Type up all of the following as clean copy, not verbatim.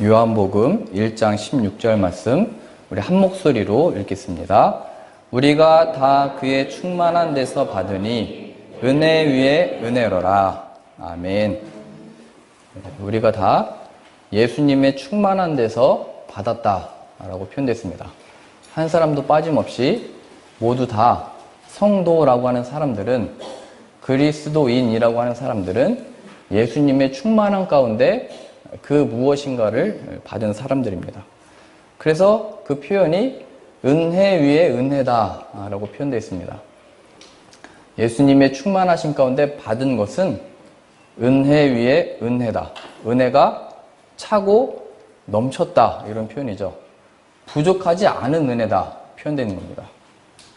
요한복음 1장 16절 말씀 우리 한 목소리로 읽겠습니다. 우리가 다 그의 충만한 데서 받으니 은혜 위에 은혜로라. 아멘. 우리가 다 예수님의 충만한 데서 받았다라고 표현됐습니다. 한 사람도 빠짐없이 모두 다 성도라고 하는 사람들은, 그리스도인이라고 하는 사람들은 예수님의 충만한 가운데 그 무엇인가를 받은 사람들입니다. 그래서 그 표현이 은혜 위에 은혜다 라고 표현되어 있습니다. 예수님의 충만하신 가운데 받은 것은 은혜 위에 은혜다. 은혜가 차고 넘쳤다, 이런 표현이죠. 부족하지 않은 은혜다 표현되는 겁니다.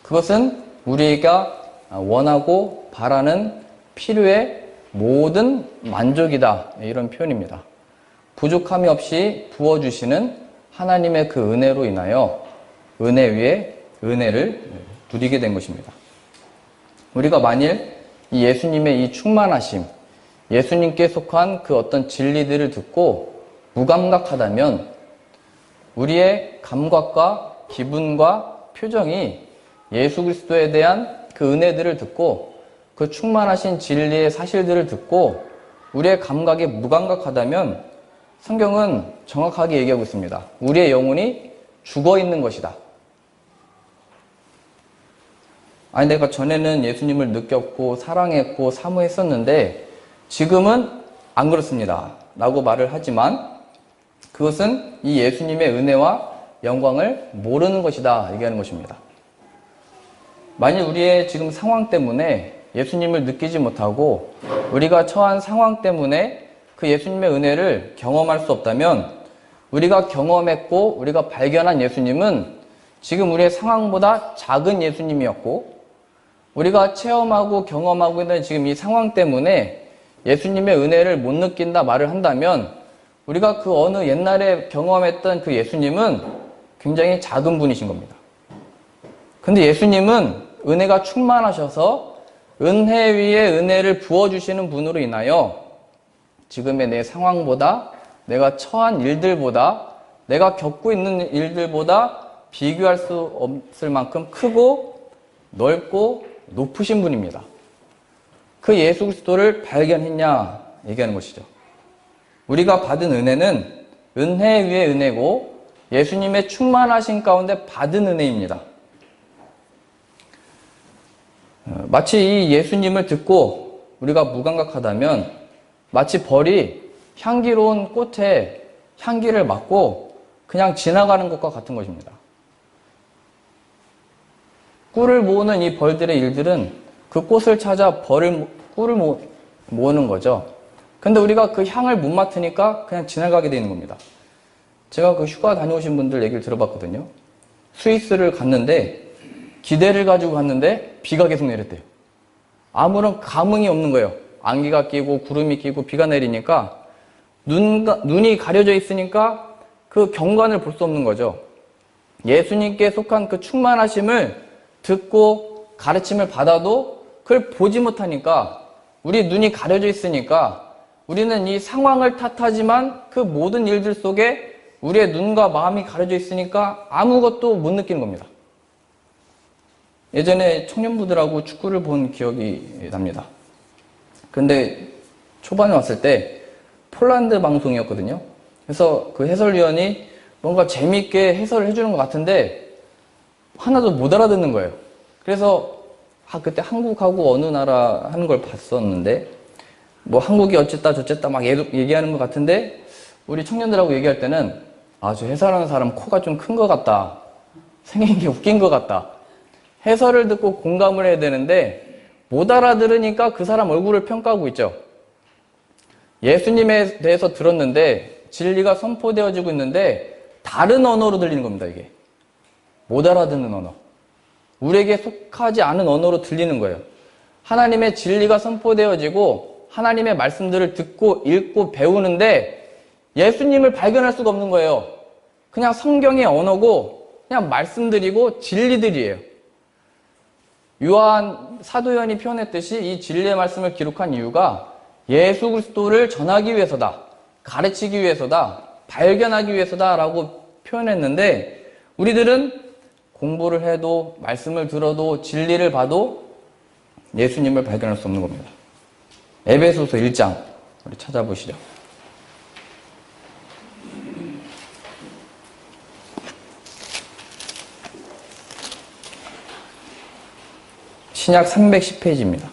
그것은 우리가 원하고 바라는 필요의 모든 만족이다, 이런 표현입니다. 부족함이 없이 부어주시는 하나님의 그 은혜로 인하여 은혜 위에 은혜를 누리게 된 것입니다. 우리가 만일 이 예수님의 이 충만하심, 예수님께 속한 그 어떤 진리들을 듣고 무감각하다면 우리의 감각과 기분과 표정이 예수 그리스도에 대한 그 은혜들을 듣고 그 충만하신 진리의 사실들을 듣고 우리의 감각이 무감각하다면 성경은 정확하게 얘기하고 있습니다. 우리의 영혼이 죽어 있는 것이다. 아니, 내가 전에는 예수님을 느꼈고 사랑했고 사모했었는데 지금은 안 그렇습니다 라고 말을 하지만 그것은 이 예수님의 은혜와 영광을 모르는 것이다 얘기하는 것입니다. 만일 우리의 지금 상황 때문에 예수님을 느끼지 못하고 우리가 처한 상황 때문에 그 예수님의 은혜를 경험할 수 없다면 우리가 경험했고 우리가 발견한 예수님은 지금 우리의 상황보다 작은 예수님이었고 우리가 체험하고 경험하고 있는 지금 이 상황 때문에 예수님의 은혜를 못 느낀다 말을 한다면 우리가 그 어느 옛날에 경험했던 그 예수님은 굉장히 작은 분이신 겁니다. 근데 예수님은 은혜가 충만하셔서 은혜 위에 은혜를 부어주시는 분으로 인하여 지금의 내 상황보다, 내가 처한 일들보다, 내가 겪고 있는 일들보다 비교할 수 없을 만큼 크고 넓고 높으신 분입니다. 그 예수 그리스도를 발견했냐 얘기하는 것이죠. 우리가 받은 은혜는 은혜 위에 은혜고 예수님의 충만하신 가운데 받은 은혜입니다. 마치 이 예수님을 듣고 우리가 무감각하다면 마치 벌이 향기로운 꽃에 향기를 맡고 그냥 지나가는 것과 같은 것입니다. 꿀을 모으는 이 벌들의 일들은 그 꽃을 찾아 꿀을 모으는 거죠. 근데 우리가 그 향을 못 맡으니까 그냥 지나가게 되는 겁니다. 제가 그 휴가 다녀오신 분들 얘기를 들어봤거든요. 스위스를 갔는데 기대를 가지고 갔는데 비가 계속 내렸대요. 아무런 감흥이 없는 거예요. 안개가 끼고 구름이 끼고 비가 내리니까 눈이 가려져 있으니까 그 경관을 볼 수 없는 거죠. 예수님께 속한 그 충만하심을 듣고 가르침을 받아도 그걸 보지 못하니까 우리 눈이 가려져 있으니까 우리는 이 상황을 탓하지만 그 모든 일들 속에 우리의 눈과 마음이 가려져 있으니까 아무것도 못 느끼는 겁니다. 예전에 청년부들하고 축구를 본 기억이 납니다. 근데 초반에 왔을 때 폴란드 방송이었거든요. 그래서 그 해설위원이 뭔가 재미있게 해설을 해주는 것 같은데 하나도 못 알아듣는 거예요. 그래서 그때 한국하고 어느 나라 하는 걸 봤었는데 뭐 한국이 어쨌다 저쨌다 막 얘기하는 것 같은데 우리 청년들하고 얘기할 때는 저 해설하는 사람 코가 좀 큰 것 같다. 생긴 게 웃긴 것 같다. 해설을 듣고 공감을 해야 되는데 못 알아들으니까 그 사람 얼굴을 평가하고 있죠. 예수님에 대해서 들었는데 진리가 선포되어지고 있는데 다른 언어로 들리는 겁니다. 이게 못 알아듣는 언어, 우리에게 속하지 않은 언어로 들리는 거예요. 하나님의 진리가 선포되어지고 하나님의 말씀들을 듣고 읽고 배우는데 예수님을 발견할 수가 없는 거예요. 그냥 성경의 언어고 그냥 말씀들이고 진리들이에요. 요한 사도요한이 표현했듯이 이 진리의 말씀을 기록한 이유가 예수 그리스도를 전하기 위해서다, 가르치기 위해서다, 발견하기 위해서다라고 표현했는데 우리들은 공부를 해도 말씀을 들어도 진리를 봐도 예수님을 발견할 수 없는 겁니다. 에베소서 1장 우리 찾아보시죠. 신약 310페이지입니다.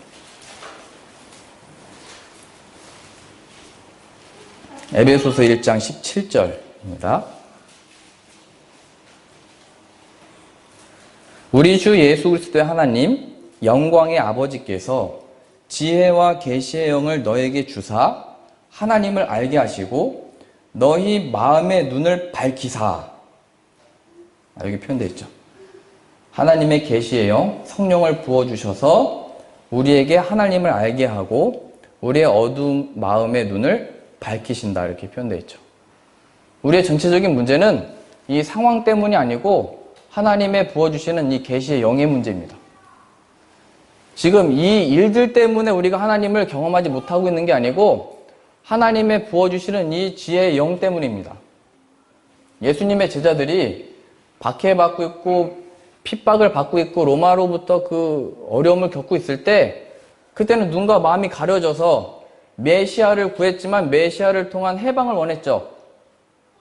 에베소서 1장 17절입니다. 우리 주 예수 그리스도의 하나님 영광의 아버지께서 지혜와 계시의 영을 너에게 주사 하나님을 알게 하시고 너희 마음의 눈을 밝히사. 여기 표현되어 있죠. 하나님의 계시의 영, 성령을 부어주셔서 우리에게 하나님을 알게 하고 우리의 어두운 마음의 눈을 밝히신다. 이렇게 표현되어 있죠. 우리의 전체적인 문제는 이 상황 때문이 아니고 하나님의 부어주시는 이 계시의 영의 문제입니다. 지금 이 일들 때문에 우리가 하나님을 경험하지 못하고 있는 게 아니고 하나님의 부어주시는 이 지혜의 영 때문입니다. 예수님의 제자들이 박해받고 있고 핍박을 받고 있고 로마로부터 그 어려움을 겪고 있을 때 그때는 눈과 마음이 가려져서 메시아를 구했지만 메시아를 통한 해방을 원했죠.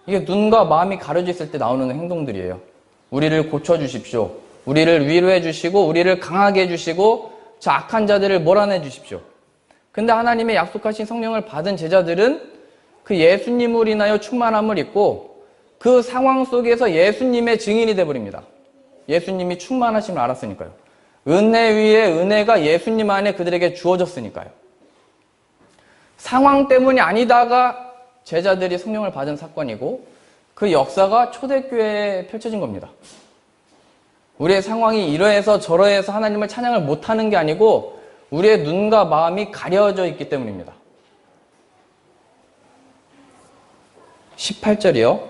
이게 눈과 마음이 가려져 있을 때 나오는 행동들이에요. 우리를 고쳐주십시오. 우리를 위로해 주시고 우리를 강하게 해주시고 저 악한 자들을 몰아내 주십시오. 근데 하나님의 약속하신 성령을 받은 제자들은 그 예수님을 인하여 충만함을 입고 그 상황 속에서 예수님의 증인이 되어버립니다. 예수님이 충만하심을 알았으니까요. 은혜 위에 은혜가 예수님 안에 그들에게 주어졌으니까요. 상황 때문이 아니다가 제자들이 성령을 받은 사건이고 그 역사가 초대교회에 펼쳐진 겁니다. 우리의 상황이 이러해서 저러해서 하나님을 찬양을 못하는 게 아니고 우리의 눈과 마음이 가려져 있기 때문입니다. 18절이요.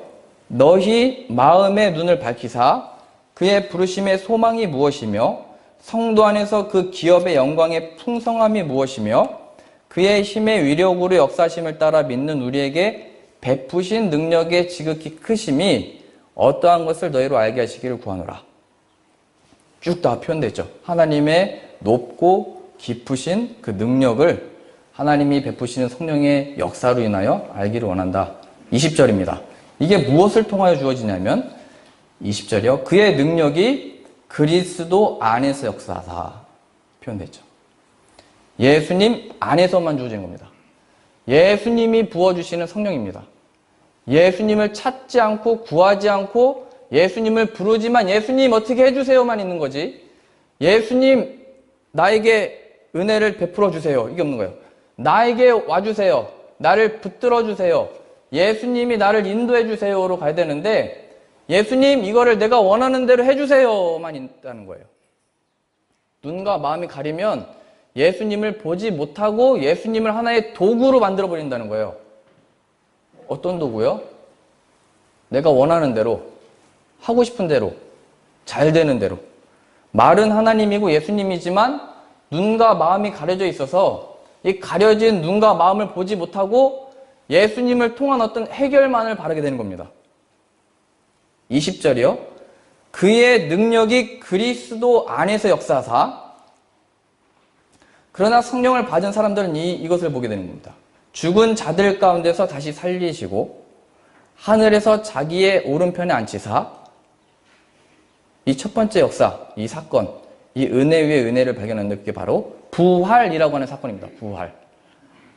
너희 마음의 눈을 밝히사 그의 부르심의 소망이 무엇이며 성도 안에서 그 기업의 영광의 풍성함이 무엇이며 그의 힘의 위력으로 역사심을 따라 믿는 우리에게 베푸신 능력의 지극히 크심이 어떠한 것을 너희로 알게 하시기를 구하노라. 쭉 다 표현되죠. 하나님의 높고 깊으신 그 능력을 하나님이 베푸시는 성령의 역사로 인하여 알기를 원한다. 20절입니다. 이게 무엇을 통하여 주어지냐면 20절이요. 그의 능력이 그리스도 안에서 역사하사 표현되죠. 예수님 안에서만 주어진 겁니다. 예수님이 부어주시는 성령입니다. 예수님을 찾지 않고 구하지 않고 예수님을 부르지만 예수님 어떻게 해주세요만 있는 거지. 예수님 나에게 은혜를 베풀어 주세요. 이게 없는 거예요. 나에게 와주세요. 나를 붙들어 주세요. 예수님이 나를 인도해 주세요로 가야 되는데 예수님 이거를 내가 원하는 대로 해주세요만 있다는 거예요. 눈과 마음이 가리면 예수님을 보지 못하고 예수님을 하나의 도구로 만들어버린다는 거예요. 어떤 도구요? 내가 원하는 대로, 하고 싶은 대로, 잘 되는 대로. 말은 하나님이고 예수님이지만 눈과 마음이 가려져 있어서 이 가려진 눈과 마음을 보지 못하고 예수님을 통한 어떤 해결만을 바라게 되는 겁니다. 20절이요. 그의 능력이 그리스도 안에서 역사하사. 그러나 성령을 받은 사람들은 이것을 보게 되는 겁니다. 죽은 자들 가운데서 다시 살리시고 하늘에서 자기의 오른편에 앉히사. 이 첫 번째 역사, 이 사건, 이 은혜 위에 은혜를 발견하는 그게 바로 부활이라고 하는 사건입니다. 부활.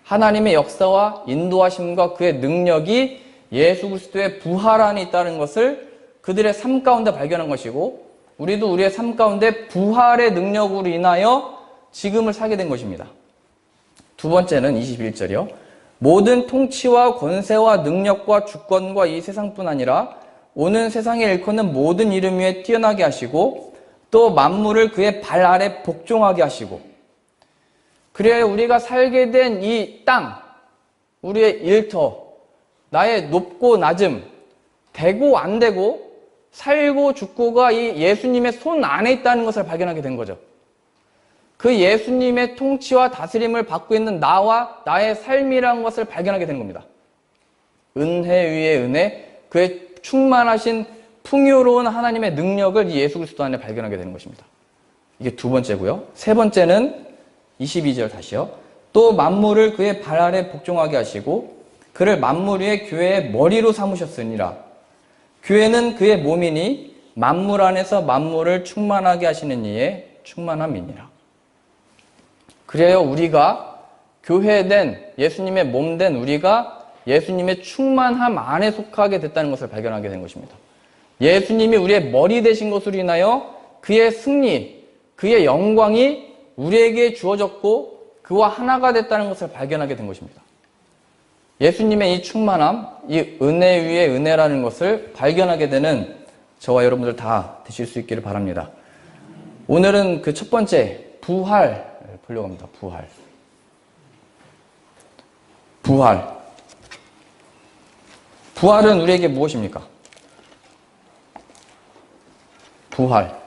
하나님의 역사와 인도하심과 그의 능력이 예수 그리스도의 부활 안에 있다는 것을 그들의 삶 가운데 발견한 것이고 우리도 우리의 삶 가운데 부활의 능력으로 인하여 지금을 살게 된 것입니다. 두 번째는 21절이요. 모든 통치와 권세와 능력과 주권과 이 세상뿐 아니라 오는 세상에 일컫는 모든 이름 위에 뛰어나게 하시고 또 만물을 그의 발 아래 복종하게 하시고 그래야 우리가 살게 된 이 땅, 우리의 일터, 나의 높고 낮음, 되고 안 되고 살고 죽고가 이 예수님의 손 안에 있다는 것을 발견하게 된 거죠. 그 예수님의 통치와 다스림을 받고 있는 나와 나의 삶이라는 것을 발견하게 되는 겁니다. 은혜 위에 은혜, 그의 충만하신 풍요로운 하나님의 능력을 이 예수 그리스도 안에 발견하게 되는 것입니다. 이게 두 번째고요. 세 번째는 22절 다시요. 또 만물을 그의 발 아래 복종하게 하시고 그를 만물 위에 교회의 머리로 삼으셨으니라. 교회는 그의 몸이니 만물 안에서 만물을 충만하게 하시는 이의 충만함이니라. 그래요, 우리가 교회된, 예수님의 몸된 우리가 예수님의 충만함 안에 속하게 됐다는 것을 발견하게 된 것입니다. 예수님이 우리의 머리 되신 것으로 인하여 그의 승리, 그의 영광이 우리에게 주어졌고 그와 하나가 됐다는 것을 발견하게 된 것입니다. 예수님의 이 충만함, 이 은혜 위에 은혜라는 것을 발견하게 되는 저와 여러분들 다 되실 수 있기를 바랍니다. 오늘은 그 첫 번째 부활을 보려고 합니다. 부활은 우리에게 무엇입니까? 부활.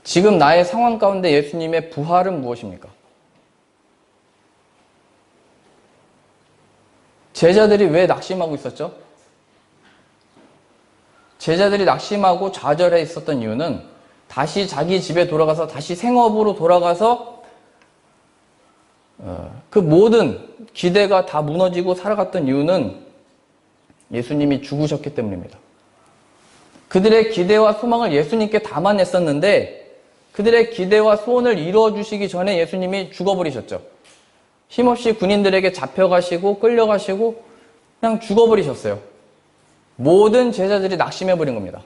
지금 나의 상황 가운데 예수님의 부활은 무엇입니까? 제자들이 왜 낙심하고 있었죠? 제자들이 낙심하고 좌절해 있었던 이유는 다시 자기 집에 돌아가서 다시 생업으로 돌아가서 그 모든 기대가 다 무너지고 살아갔던 이유는 예수님이 죽으셨기 때문입니다. 그들의 기대와 소망을 예수님께 담아냈었는데 그들의 기대와 소원을 이루어주시기 전에 예수님이 죽어버리셨죠. 힘없이 군인들에게 잡혀가시고 끌려가시고 그냥 죽어버리셨어요. 모든 제자들이 낙심해버린 겁니다.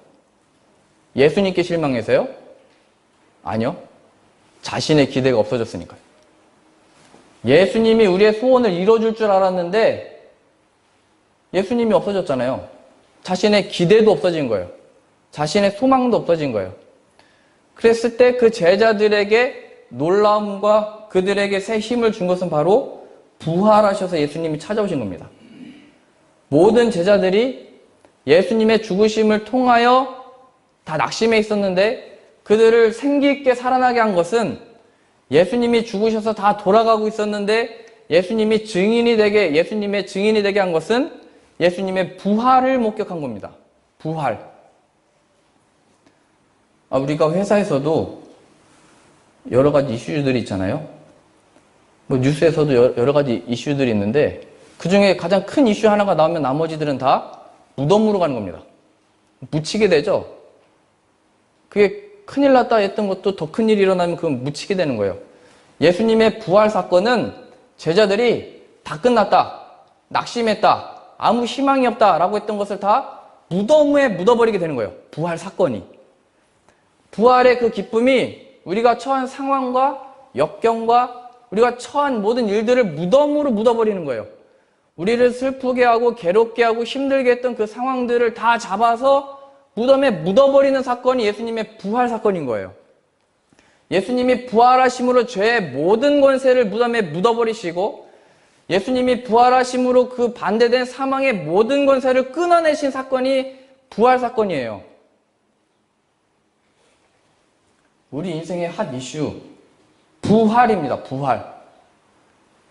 예수님께 실망해서요? 아니요. 자신의 기대가 없어졌으니까요. 예수님이 우리의 소원을 이뤄줄 줄 알았는데 예수님이 없어졌잖아요. 자신의 기대도 없어진 거예요. 자신의 소망도 없어진 거예요. 그랬을 때 그 제자들에게 놀라움과 그들에게 새 힘을 준 것은 바로 부활하셔서 예수님이 찾아오신 겁니다. 모든 제자들이 예수님의 죽으심을 통하여 다 낙심해 있었는데 그들을 생기 있게 살아나게 한 것은 예수님이 죽으셔서 다 돌아가고 있었는데 예수님의 증인이 되게 한 것은 예수님의 부활을 목격한 겁니다. 부활. 우리가 회사에서도 여러 가지 이슈들이 있잖아요. 뉴스에서도 여러 가지 이슈들이 있는데 그 중에 가장 큰 이슈 하나가 나오면 나머지들은 다 무덤으로 가는 겁니다. 묻히게 되죠. 그게 큰일 났다 했던 것도 더 큰일이 일어나면 그건 묻히게 되는 거예요. 예수님의 부활 사건은 제자들이 다 끝났다, 낙심했다, 아무 희망이 없다 라고 했던 것을 다 무덤에 묻어버리게 되는 거예요. 부활 사건이. 부활의 그 기쁨이 우리가 처한 상황과 역경과 우리가 처한 모든 일들을 무덤으로 묻어버리는 거예요. 우리를 슬프게 하고 괴롭게 하고 힘들게 했던 그 상황들을 다 잡아서 무덤에 묻어버리는 사건이 예수님의 부활 사건인 거예요. 예수님이 부활하심으로 죄의 모든 권세를 무덤에 묻어버리시고 예수님이 부활하심으로 그 반대된 사망의 모든 권세를 끊어내신 사건이 부활 사건이에요. 우리 인생의 핫 이슈, 부활입니다. 부활.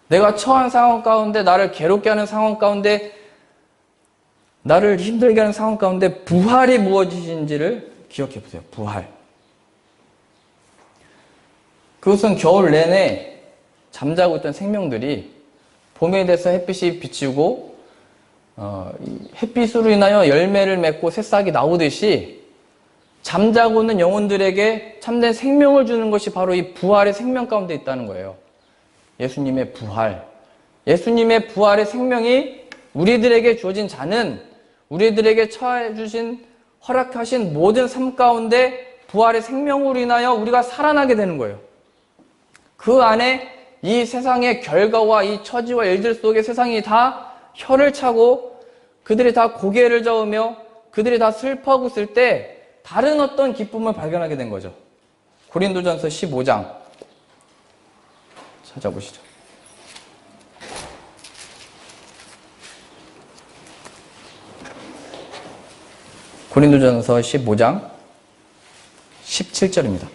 내가 처한 상황 가운데, 나를 괴롭게 하는 상황 가운데, 나를 힘들게 하는 상황 가운데 부활이 무엇인지를 기억해 보세요. 부활. 그것은 겨울 내내 잠자고 있던 생명들이 봄에 돼서 햇빛이 비치고 햇빛으로 인하여 열매를 맺고 새싹이 나오듯이 잠자고 있는 영혼들에게 참된 생명을 주는 것이 바로 이 부활의 생명 가운데 있다는 거예요. 예수님의 부활. 예수님의 부활의 생명이 우리들에게 주어진 자는 우리들에게 처해주신 허락하신 모든 삶 가운데 부활의 생명으로 인하여 우리가 살아나게 되는 거예요. 그 안에 이 세상의 결과와 이 처지와 일들 속에 세상이 다 혀를 차고 그들이 다 고개를 저으며 그들이 다 슬퍼하고 있을 때 다른 어떤 기쁨을 발견하게 된 거죠. 고린도전서 15장 찾아보시죠. 고린도전서 15장 17절입니다.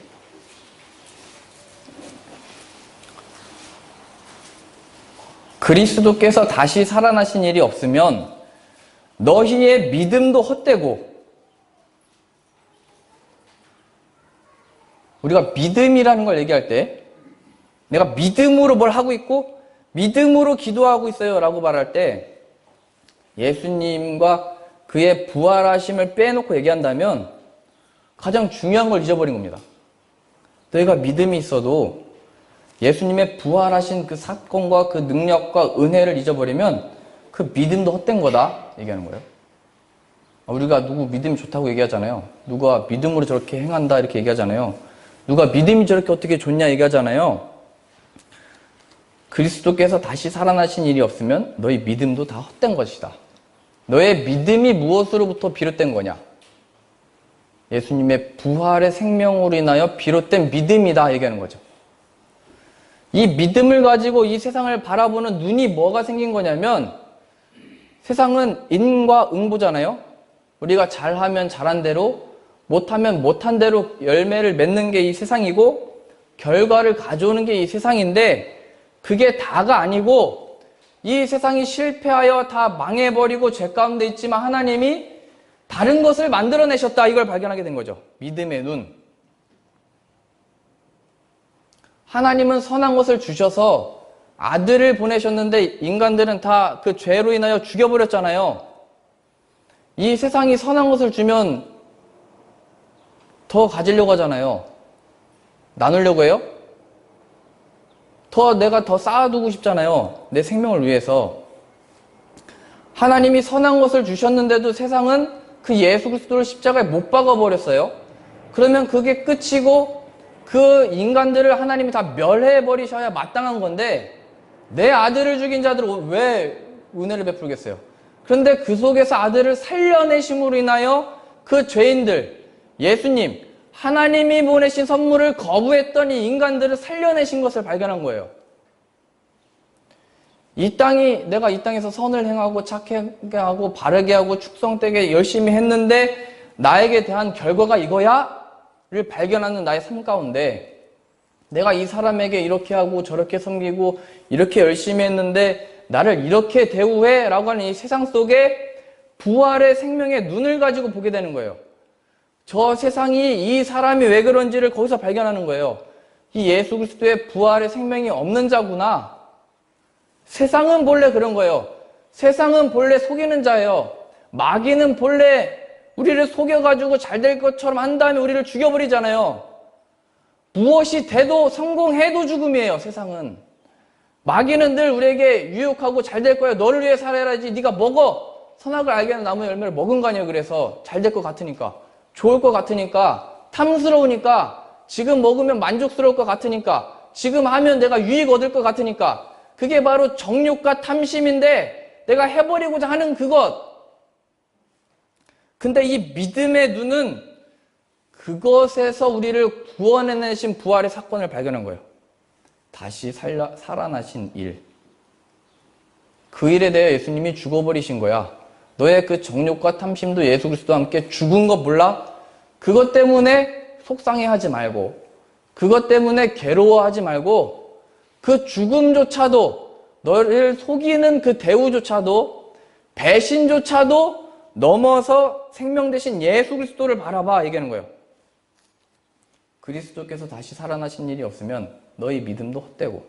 그리스도께서 다시 살아나신 일이 없으면 너희의 믿음도 헛되고, 우리가 믿음이라는 걸 얘기할 때 내가 믿음으로 뭘 하고 있고 믿음으로 기도하고 있어요 라고 말할 때 예수님과 그의 부활하심을 빼놓고 얘기한다면 가장 중요한 걸 잊어버린 겁니다. 너희가 믿음이 있어도 예수님의 부활하신 그 사건과 그 능력과 은혜를 잊어버리면 그 믿음도 헛된 거다 얘기하는 거예요. 우리가 누구 믿음이 좋다고 얘기하잖아요. 누가 믿음으로 저렇게 행한다 이렇게 얘기하잖아요. 누가 믿음이 저렇게 어떻게 좋냐 얘기하잖아요. 그리스도께서 다시 살아나신 일이 없으면 너희 믿음도 다 헛된 것이다. 너의 믿음이 무엇으로부터 비롯된 거냐? 예수님의 부활의 생명으로 인하여 비롯된 믿음이다 얘기하는 거죠. 이 믿음을 가지고 이 세상을 바라보는 눈이 뭐가 생긴 거냐면, 세상은 인과 응보잖아요. 우리가 잘하면 잘한 대로, 못하면 못한 대로 열매를 맺는 게 이 세상이고 결과를 가져오는 게 이 세상인데, 그게 다가 아니고 이 세상이 실패하여 다 망해버리고 죄 가운데 있지만 하나님이 다른 것을 만들어내셨다, 이걸 발견하게 된 거죠. 믿음의 눈. 하나님은 선한 것을 주셔서 아들을 보내셨는데 인간들은 다 그 죄로 인하여 죽여버렸잖아요. 이 세상이 선한 것을 주면 더 가지려고 하잖아요. 나누려고 해요? 내가 더 쌓아두고 싶잖아요. 내 생명을 위해서. 하나님이 선한 것을 주셨는데도 세상은 그 예수 그리스도를 십자가에 못 박아버렸어요. 그러면 그게 끝이고 그 인간들을 하나님이 다 멸해버리셔야 마땅한 건데, 내 아들을 죽인 자들은 왜 은혜를 베풀겠어요? 그런데 그 속에서 아들을 살려내심으로 인하여 그 죄인들, 예수님, 하나님이 보내신 선물을 거부했던 이 인간들을 살려내신 것을 발견한 거예요. 내가 이 땅에서 선을 행하고 착하게 하고 바르게 하고 충성되게 열심히 했는데 나에게 대한 결과가 이거야? 를 발견하는 나의 삶 가운데, 내가 이 사람에게 이렇게 하고 저렇게 섬기고 이렇게 열심히 했는데 나를 이렇게 대우해? 라고 하는 이 세상 속에 부활의 생명의 눈을 가지고 보게 되는 거예요. 저 세상이 이 사람이 왜 그런지를 거기서 발견하는 거예요. 이 예수 그리스도의 부활의 생명이 없는 자구나. 세상은 본래 그런 거예요. 세상은 본래 속이는 자예요. 마귀는 본래 우리를 속여가지고 잘 될 것처럼 한 다음에 우리를 죽여버리잖아요. 무엇이 돼도 성공해도 죽음이에요, 세상은. 마귀는 늘 우리에게 유혹하고 잘 될 거야. 너를 위해 살아야지. 네가 먹어. 선악을 알게 하는 나무 열매를 먹은 거 아니에요. 그래서 잘 될 것 같으니까. 좋을 것 같으니까. 탐스러우니까. 지금 먹으면 만족스러울 것 같으니까. 지금 하면 내가 유익 얻을 것 같으니까. 그게 바로 정욕과 탐심인데 내가 해버리고자 하는 그것. 근데 이 믿음의 눈은 그것에서 우리를 구원해내신 부활의 사건을 발견한 거예요. 다시 살아나신 일. 그 일에 대해 예수님이 죽어버리신 거야. 너의 그 정욕과 탐심도 예수 그리스도와 함께 죽은 거 몰라? 그것 때문에 속상해하지 말고, 그것 때문에 괴로워하지 말고, 그 죽음조차도, 너를 속이는 그 대우조차도, 배신조차도 넘어서 생명 대신 예수 그리스도를 바라봐 얘기하는 거예요. 그리스도께서 다시 살아나신 일이 없으면 너희 믿음도 헛되고,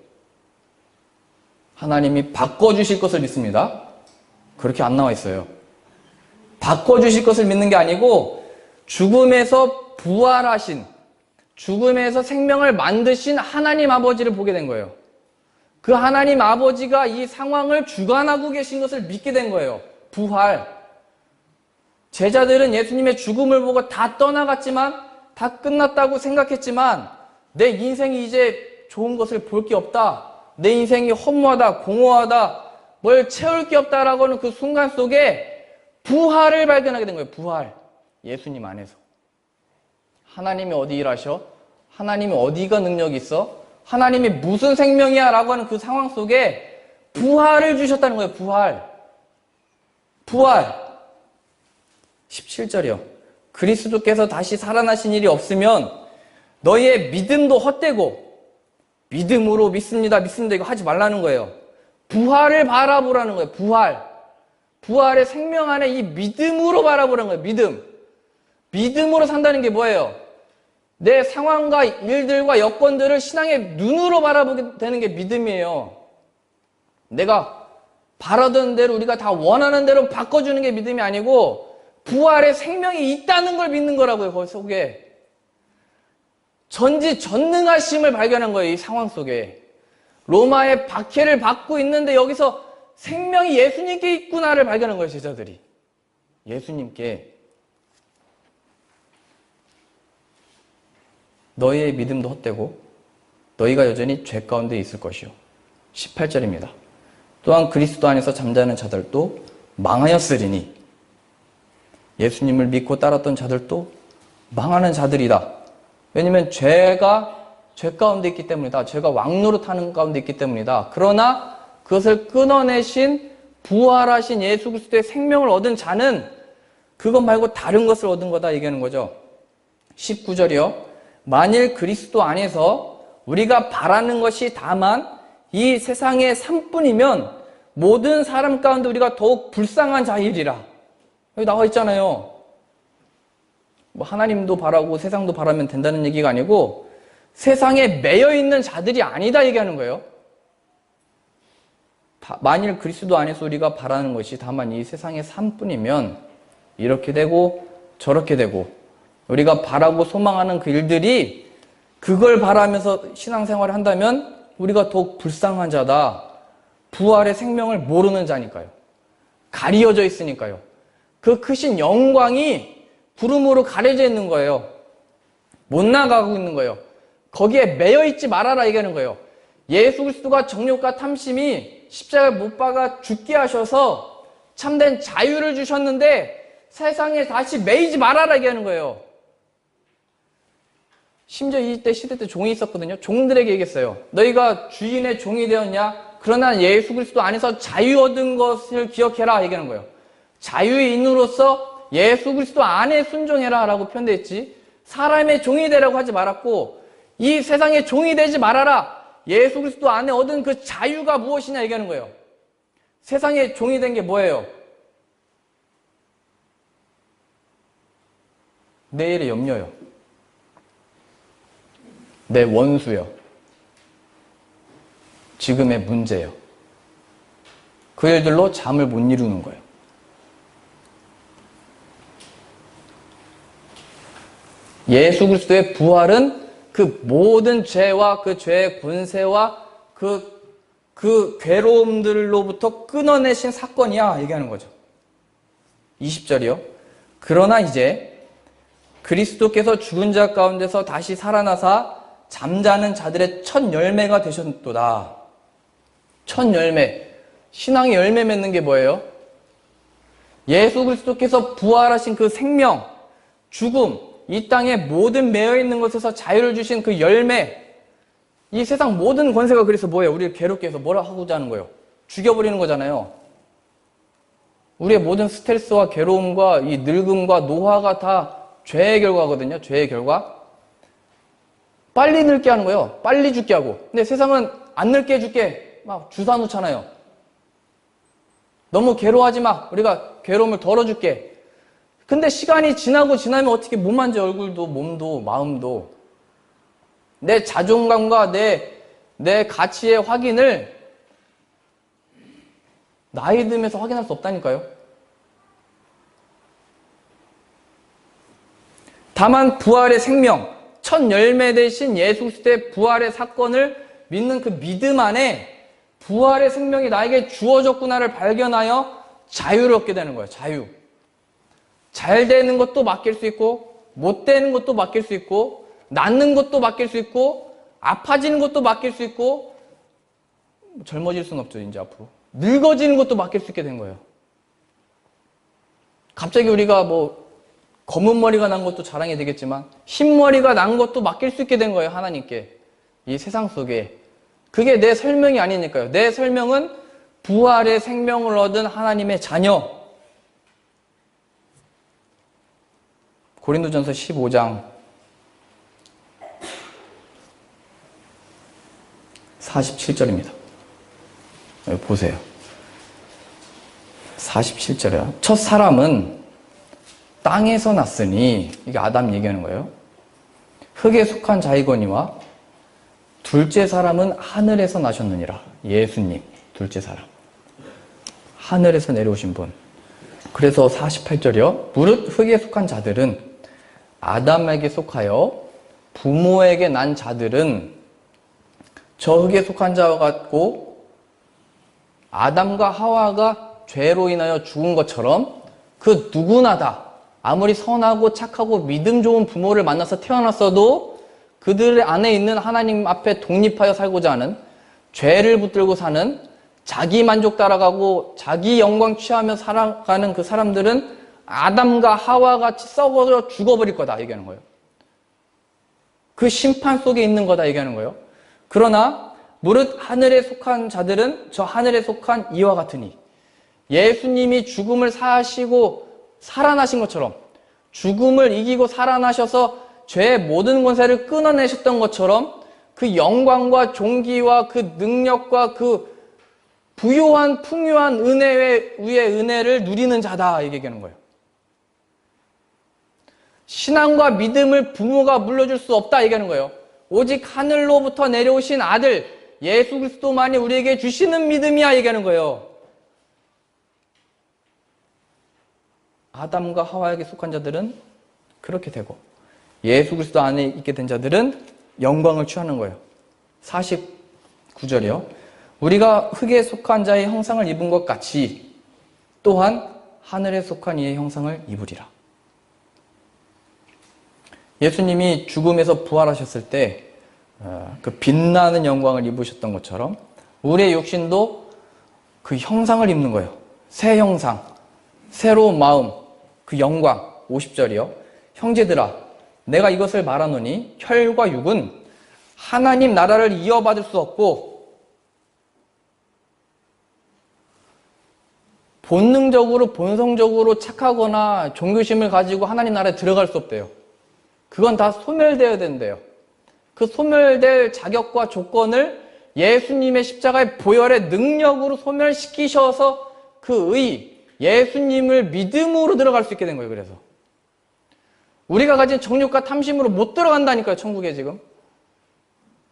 하나님이 바꿔주실 것을 믿습니다. 그렇게 안 나와 있어요. 바꿔주실 것을 믿는 게 아니고 죽음에서 부활하신, 죽음에서 생명을 만드신 하나님 아버지를 보게 된 거예요. 그 하나님 아버지가 이 상황을 주관하고 계신 것을 믿게 된 거예요. 부활. 제자들은 예수님의 죽음을 보고 다 떠나갔지만, 다 끝났다고 생각했지만, 내 인생이 이제 좋은 것을 볼 게 없다. 내 인생이 허무하다, 공허하다, 뭘 채울 게 없다라고 하는 그 순간 속에 부활을 발견하게 된 거예요. 부활. 예수님 안에서. 하나님이 어디 일하셔? 하나님이 어디가 능력이 있어? 하나님이 무슨 생명이야? 라고 하는 그 상황 속에 부활을 주셨다는 거예요. 부활. 부활. 17절이요. 그리스도께서 다시 살아나신 일이 없으면 너희의 믿음도 헛되고, 믿음으로 믿습니다, 믿습니다 이거 하지 말라는 거예요. 부활을 바라보라는 거예요. 부활의 생명 안에 이 믿음으로 바라보라는 거예요. 믿음으로 산다는 게 뭐예요? 내 상황과 일들과 여건들을 신앙의 눈으로 바라보게 되는 게 믿음이에요. 내가 바라던 대로 우리가 다 원하는 대로 바꿔주는 게 믿음이 아니고 부활의 생명이 있다는 걸 믿는 거라고요. 거기 속에 전지전능하심을 발견한 거예요. 이 상황 속에 로마의 박해를 받고 있는데 여기서 생명이 예수님께 있구나를 발견한 거예요. 제자들이 예수님께. 너희의 믿음도 헛되고 너희가 여전히 죄 가운데 있을 것이요. 18절입니다. 또한 그리스도 안에서 잠자는 자들도 망하였으리니 예수님을 믿고 따랐던 자들도 망하는 자들이다. 왜냐하면 죄가 죄 가운데 있기 때문이다. 죄가 왕노릇하는 가운데 있기 때문이다. 그러나 그것을 끊어내신 부활하신 예수 그리스도의 생명을 얻은 자는 그것 말고 다른 것을 얻은 거다 얘기하는 거죠. 19절이요. 만일 그리스도 안에서 우리가 바라는 것이 다만 이 세상의 삶뿐이면 모든 사람 가운데 우리가 더욱 불쌍한 자이리라. 여기 나와 있잖아요. 뭐 하나님도 바라고 세상도 바라면 된다는 얘기가 아니고 세상에 매여 있는 자들이 아니다 얘기하는 거예요. 만일 그리스도 안에서 우리가 바라는 것이 다만 이 세상의 삶뿐이면 이렇게 되고 저렇게 되고 우리가 바라고 소망하는 그 일들이 그걸 바라면서 신앙생활을 한다면 우리가 더욱 불쌍한 자다. 부활의 생명을 모르는 자니까요. 가리어져 있으니까요. 그 크신 영광이 구름으로 가려져 있는 거예요. 못 나가고 있는 거예요. 거기에 매여 있지 말아라 얘기하는 거예요. 예수 그리스도가 정욕과 탐심이 십자가에 못 박아 죽게 하셔서 참된 자유를 주셨는데 세상에 다시 매이지 말아라 얘기하는 거예요. 심지어 이때 시대 때 종이 있었거든요. 종들에게 얘기했어요. 너희가 주인의 종이 되었냐? 그러나 예수 그리스도 안에서 자유 얻은 것을 기억해라 얘기하는 거예요. 자유의 인으로서 예수 그리스도 안에 순종해라 라고 표현되어 있지 사람의 종이 되라고 하지 말았고 이 세상의 종이 되지 말아라. 예수 그리스도 안에 얻은 그 자유가 무엇이냐 얘기하는 거예요. 세상의 종이 된 게 뭐예요? 내일의 염려요. 내 원수요. 지금의 문제요. 그 일들로 잠을 못 이루는 거예요. 예수 그리스도의 부활은 그 모든 죄와 그 죄의 권세와 그 괴로움들로부터 끊어내신 사건이야 얘기하는 거죠. 20절이요. 그러나 이제 그리스도께서 죽은 자 가운데서 다시 살아나사 잠자는 자들의 첫 열매가 되셨도다. 첫 열매. 신앙의 열매 맺는 게 뭐예요? 예수 그리스도께서 부활하신 그 생명, 죽음, 이 땅에 모든 매여있는 것에서 자유를 주신 그 열매. 이 세상 모든 권세가 그래서 뭐예요? 우리를 괴롭게 해서 뭐라 하고자 하는 거예요? 죽여버리는 거잖아요. 우리의 모든 스트레스와 괴로움과 이 늙음과 노화가 다 죄의 결과거든요. 죄의 결과. 빨리 늙게 하는 거예요. 빨리 죽게 하고. 근데 세상은 안 늙게 해줄게. 막 주사 놓잖아요. 너무 괴로워하지 마. 우리가 괴로움을 덜어줄게. 근데 시간이 지나고 지나면 어떻게 못 만져. 얼굴도 몸도 마음도. 내 자존감과 내 가치의 확인을 나이 들면서 확인할 수 없다니까요. 다만 부활의 생명, 첫 열매 대신 예수 그리스도의 부활의 사건을 믿는 그 믿음 안에 부활의 생명이 나에게 주어졌구나를 발견하여 자유를 얻게 되는 거예요. 자유. 잘 되는 것도 맡길 수 있고 못 되는 것도 맡길 수 있고 낫는 것도 맡길 수 있고 아파지는 것도 맡길 수 있고 젊어질 수는 없죠. 이제 앞으로. 늙어지는 것도 맡길 수 있게 된 거예요. 갑자기 우리가 뭐 검은 머리가 난 것도 자랑이 되겠지만 흰머리가 난 것도 맡길 수 있게 된 거예요. 하나님께. 이 세상 속에. 그게 내 설명이 아니니까요. 내 설명은 부활의 생명을 얻은 하나님의 자녀. 고린도전서 15장 47절입니다. 여기 보세요. 47절이요. 첫 사람은 땅에서 났으니, 이게 아담 얘기하는 거예요. 흙에 속한 자이거니와 둘째 사람은 하늘에서 나셨느니라. 예수님, 둘째 사람. 하늘에서 내려오신 분. 그래서 48절이요. 무릇 흙에 속한 자들은 아담에게 속하여 부모에게 난 자들은 저 흙에 속한 자와 같고 아담과 하와가 죄로 인하여 죽은 것처럼 그 누구나 다 아무리 선하고 착하고 믿음 좋은 부모를 만나서 태어났어도 그들 안에 있는 하나님 앞에 독립하여 살고자 하는, 죄를 붙들고 사는, 자기 만족 따라가고 자기 영광 취하며 살아가는 그 사람들은 아담과 하와같이 썩어져 죽어버릴 거다 얘기하는 거예요. 그 심판 속에 있는 거다 얘기하는 거예요. 그러나 무릇 하늘에 속한 자들은 저 하늘에 속한 이와 같으니, 예수님이 죽음을 사하시고 살아나신 것처럼, 죽음을 이기고 살아나셔서 죄의 모든 권세를 끊어내셨던 것처럼 그 영광과 존귀와 그 능력과 그 부요한 풍요한 은혜 위의 은혜를 누리는 자다 얘기하는 거예요. 신앙과 믿음을 부모가 물려줄 수 없다 얘기하는 거예요. 오직 하늘로부터 내려오신 아들 예수 그리스도만이 우리에게 주시는 믿음이야 얘기하는 거예요. 아담과 하와에게 속한 자들은 그렇게 되고 예수 그리스도 안에 있게 된 자들은 영광을 취하는 거예요. 49절이요. 우리가 흙에 속한 자의 형상을 입은 것 같이 또한 하늘에 속한 이의 형상을 입으리라. 예수님이 죽음에서 부활하셨을 때 그 빛나는 영광을 입으셨던 것처럼 우리의 육신도 그 형상을 입는 거예요. 새 형상, 새로운 마음, 그 영광. 50절이요. 형제들아, 내가 이것을 말하노니 혈과 육은 하나님 나라를 이어받을 수 없고 본능적으로 본성적으로 착하거나 종교심을 가지고 하나님 나라에 들어갈 수 없대요. 그건 다 소멸되어야 된대요. 그 소멸될 자격과 조건을 예수님의 십자가의 보혈의 능력으로 소멸시키셔서 그 예수님을 믿음으로 들어갈 수 있게 된 거예요. 그래서 우리가 가진 정욕과 탐심으로 못 들어간다니까요. 천국에 지금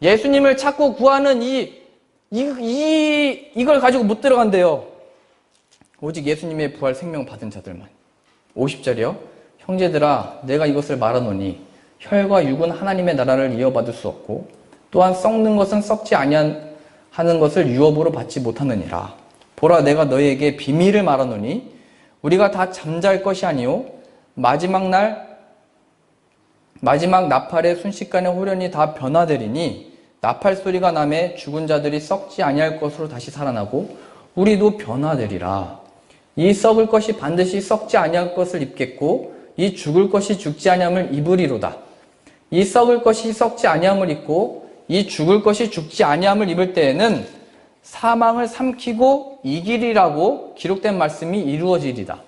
예수님을 찾고 구하는 이걸 가지고 못 들어간대요. 오직 예수님의 부활 생명 받은 자들만. 50절이요. 형제들아, 내가 이것을 말하노니 혈과 육은 하나님의 나라를 이어받을 수 없고 또한 썩는 것은 썩지 아니하는 것을 유업으로 받지 못하느니라. 보라, 내가 너희에게 비밀을 말하노니 우리가 다 잠잘 것이 아니요 마지막 나팔의 순식간에 호련히 다 변화되리니 나팔 소리가 나매 죽은 자들이 썩지 아니할 것으로 다시 살아나고 우리도 변화되리라. 이 썩을 것이 반드시 썩지 아니할 것을 입겠고 이 죽을 것이 죽지 아니함을 입으리로다. 이 썩을 것이 썩지 아니함을 입고 이 죽을 것이 죽지 아니함을 입을 때에는 사망을 삼키고 이기리라고 기록된 말씀이 이루어지리다.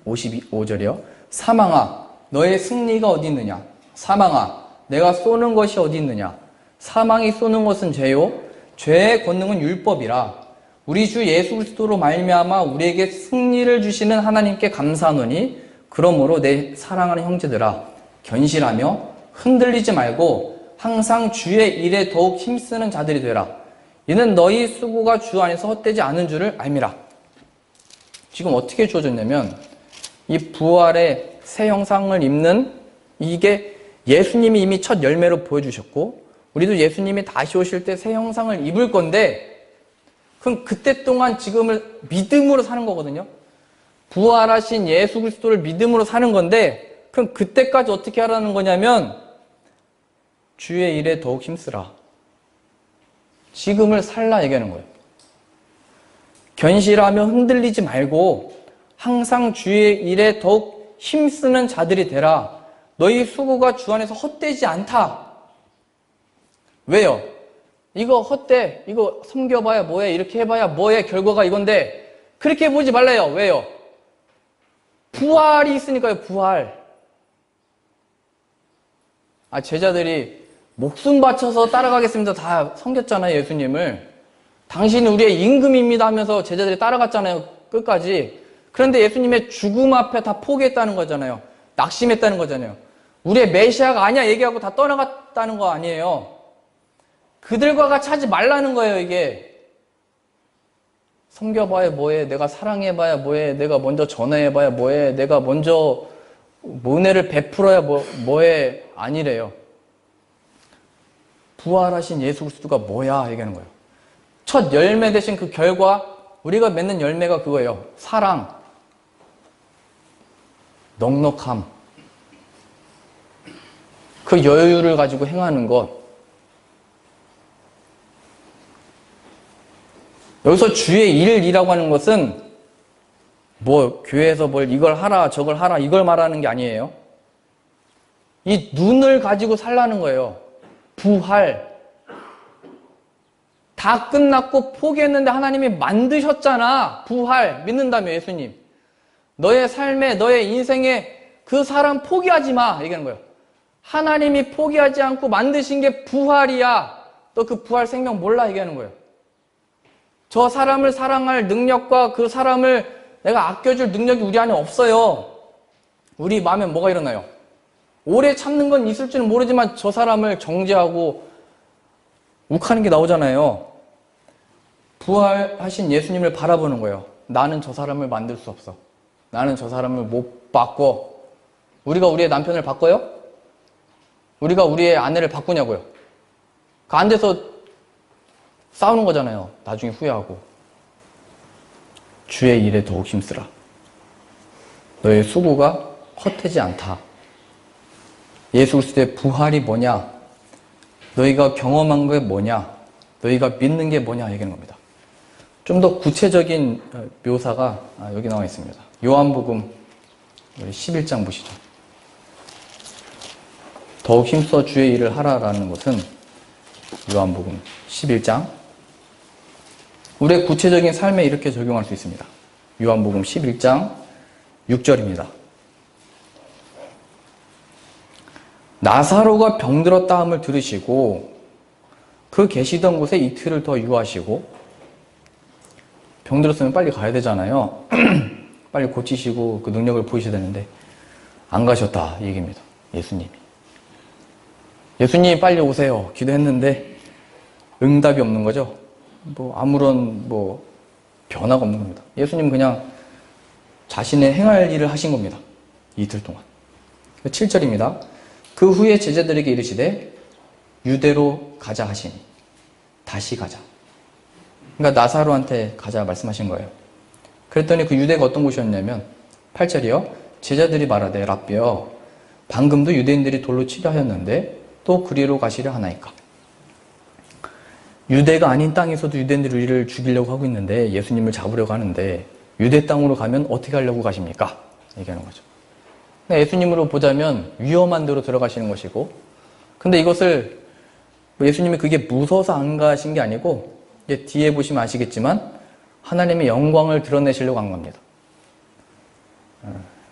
55절이요. 사망아, 너의 승리가 어디 있느냐? 사망아, 내가 쏘는 것이 어디 있느냐? 사망이 쏘는 것은 죄요 죄의 권능은 율법이라. 우리 주 예수 그리스도로 말미암아 우리에게 승리를 주시는 하나님께 감사하노니 그러므로 내 사랑하는 형제들아, 견실하며 흔들리지 말고 항상 주의 일에 더욱 힘쓰는 자들이 되라. 이는 너희 수고가 주 안에서 헛되지 않은 줄을 알미라. 지금 어떻게 주어졌냐면 이 부활의 새 형상을 입는 이게 예수님이 이미 첫 열매로 보여주셨고 우리도 예수님이 다시 오실 때 새 형상을 입을 건데 그럼 그때 동안 지금을 믿음으로 사는 거거든요. 부활하신 예수 그리스도를 믿음으로 사는 건데 그럼 그때까지 어떻게 하라는 거냐면 주의 일에 더욱 힘쓰라. 지금을 살라 얘기하는 거예요. 견실하며 흔들리지 말고 항상 주의 일에 더욱 힘쓰는 자들이 되라. 너희 수고가 주 안에서 헛되지 않다. 왜요? 이거 헛돼. 이거 섬겨봐야 뭐해. 이렇게 해봐야 뭐해. 결과가 이건데 그렇게 보지 말래요. 왜요? 부활이 있으니까요. 부활. 제자들이 목숨 바쳐서 따라가겠습니다. 다 섬겼잖아요. 예수님을. 당신은 우리의 임금입니다 하면서 제자들이 따라갔잖아요. 끝까지. 그런데 예수님의 죽음 앞에 다 포기했다는 거잖아요. 낙심했다는 거잖아요. 우리의 메시아가 아니야 얘기하고 다 떠나갔다는 거 아니에요. 그들과 같이 하지 말라는 거예요, 이게. 섬겨봐야 뭐해, 내가 사랑해봐야 뭐해, 내가 먼저 전화해봐야 뭐해, 내가 먼저 은혜를 베풀어야 뭐해, 아니래요. 부활하신 예수 그리스도가 뭐야 얘기하는 거예요. 첫 열매 대신 그 결과, 우리가 맺는 열매가 그거예요. 사랑, 넉넉함, 그 여유를 가지고 행하는 것. 여기서 주의 일이라고 하는 것은 뭐 교회에서 뭘 이걸 하라 저걸 하라 이걸 말하는 게 아니에요. 이 눈을 가지고 살라는 거예요. 부활. 다 끝났고 포기했는데 하나님이 만드셨잖아. 부활. 믿는다며 예수님. 너의 삶에 너의 인생에 그 사람 포기하지 마 얘기하는 거예요. 하나님이 포기하지 않고 만드신 게 부활이야. 너 그 부활 생명 몰라 얘기하는 거예요. 저 사람을 사랑할 능력과 그 사람을 내가 아껴줄 능력이 우리 안에 없어요. 우리 마음에 뭐가 일어나요? 오래 참는 건 있을지는 모르지만 저 사람을 정죄하고 욱하는 게 나오잖아요. 부활하신 예수님을 바라보는 거예요. 나는 저 사람을 만들 수 없어. 나는 저 사람을 못 바꿔. 우리가 우리의 남편을 바꿔요? 우리가 우리의 아내를 바꾸냐고요? 그 안 돼서 싸우는 거잖아요. 나중에 후회하고. 주의 일에 더욱 힘쓰라. 너의 수고가 헛되지 않다. 예수 그리스도의 부활이 뭐냐? 너희가 경험한 게 뭐냐? 너희가 믿는 게 뭐냐? 얘기하는 겁니다. 좀 더 구체적인 묘사가 여기 나와 있습니다. 요한복음 11장 보시죠. 더욱 힘써 주의 일을 하라라는 것은 요한복음 11장. 우리의 구체적인 삶에 이렇게 적용할 수 있습니다. 요한복음 11장 6절입니다. 나사로가 병들었다 함을 들으시고 그 계시던 곳에 이틀을 더 유하시고, 병들었으면 빨리 가야 되잖아요. 빨리 고치시고 그 능력을 보이셔야 되는데 안 가셨다 이 얘기입니다. 예수님이. 예수님이 빨리 오세요 기도했는데 응답이 없는 거죠. 아무런 변화가 없는 겁니다. 예수님 그냥 자신의 행할 일을 하신 겁니다. 이틀 동안. 7절입니다. 그 후에 제자들에게 이르시되 유대로 가자 하시니. 다시 가자. 그러니까 나사로한테 가자 말씀하신 거예요. 그랬더니 그 유대가 어떤 곳이었냐면 8절이요. 제자들이 말하되 라삐여 방금도 유대인들이 돌로 치려 하였는데 또 그리로 가시려 하나이까. 유대가 아닌 땅에서도 유대인들이 우리를 죽이려고 하고 있는데 예수님을 잡으려고 하는데 유대 땅으로 가면 어떻게 하려고 가십니까? 얘기하는 거죠. 예수님으로 보자면 위험한 데로 들어가시는 것이고, 근데 이것을 예수님이 그게 무서워서 안 가신 게 아니고 이제 뒤에 보시면 아시겠지만 하나님의 영광을 드러내시려고 한 겁니다.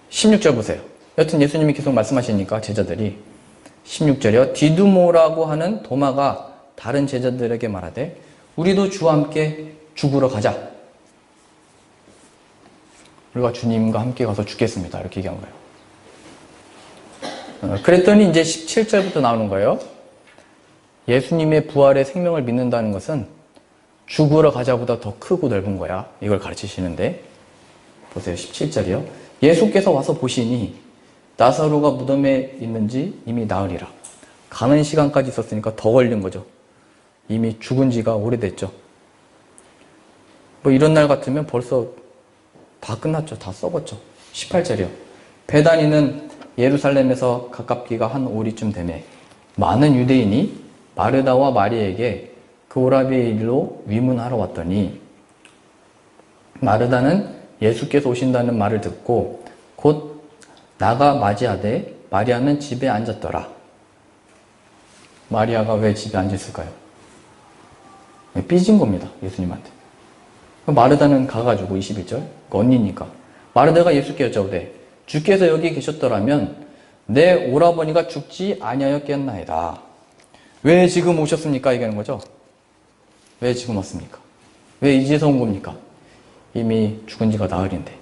16절 보세요. 여튼 예수님이 계속 말씀하시니까 제자들이 16절이요. 디두모라고 하는 도마가 다른 제자들에게 말하되 우리도 주와 함께 죽으러 가자. 우리가 주님과 함께 가서 죽겠습니다. 이렇게 얘기한 거예요. 그랬더니 이제 17절부터 나오는 거예요. 예수님의 부활의 생명을 믿는다는 것은 죽으러 가자보다 더 크고 넓은 거야. 이걸 가르치시는데 보세요. 17절이요. 예수께서 와서 보시니 나사로가 무덤에 있는지 이미 나으리라. 가는 시간까지 있었으니까 더 걸린 거죠. 이미 죽은 지가 오래됐죠. 이런 날 같으면 벌써 다 끝났죠. 다 썩었죠. 18절이요. 베다니는 예루살렘에서 가깝기가 한 오리쯤 되매 많은 유대인이 마르다와 마리에게 그 오라비의 일로 위문하러 왔더니 마르다는 예수께서 오신다는 말을 듣고 곧 나가 맞이하되 마리아는 집에 앉았더라. 마리아가 왜 집에 앉았을까요? 삐진 겁니다. 예수님한테. 마르다는 가가지고 21절 언니니까 마르다가 예수께 여쭤오되 주께서 여기 계셨더라면 내 오라버니가 죽지 아니하였겠나이다. 왜 지금 오셨습니까? 얘기하는 거죠. 왜 지금 왔습니까? 왜 이제서 온 겁니까? 이미 죽은 지가 나흘인데.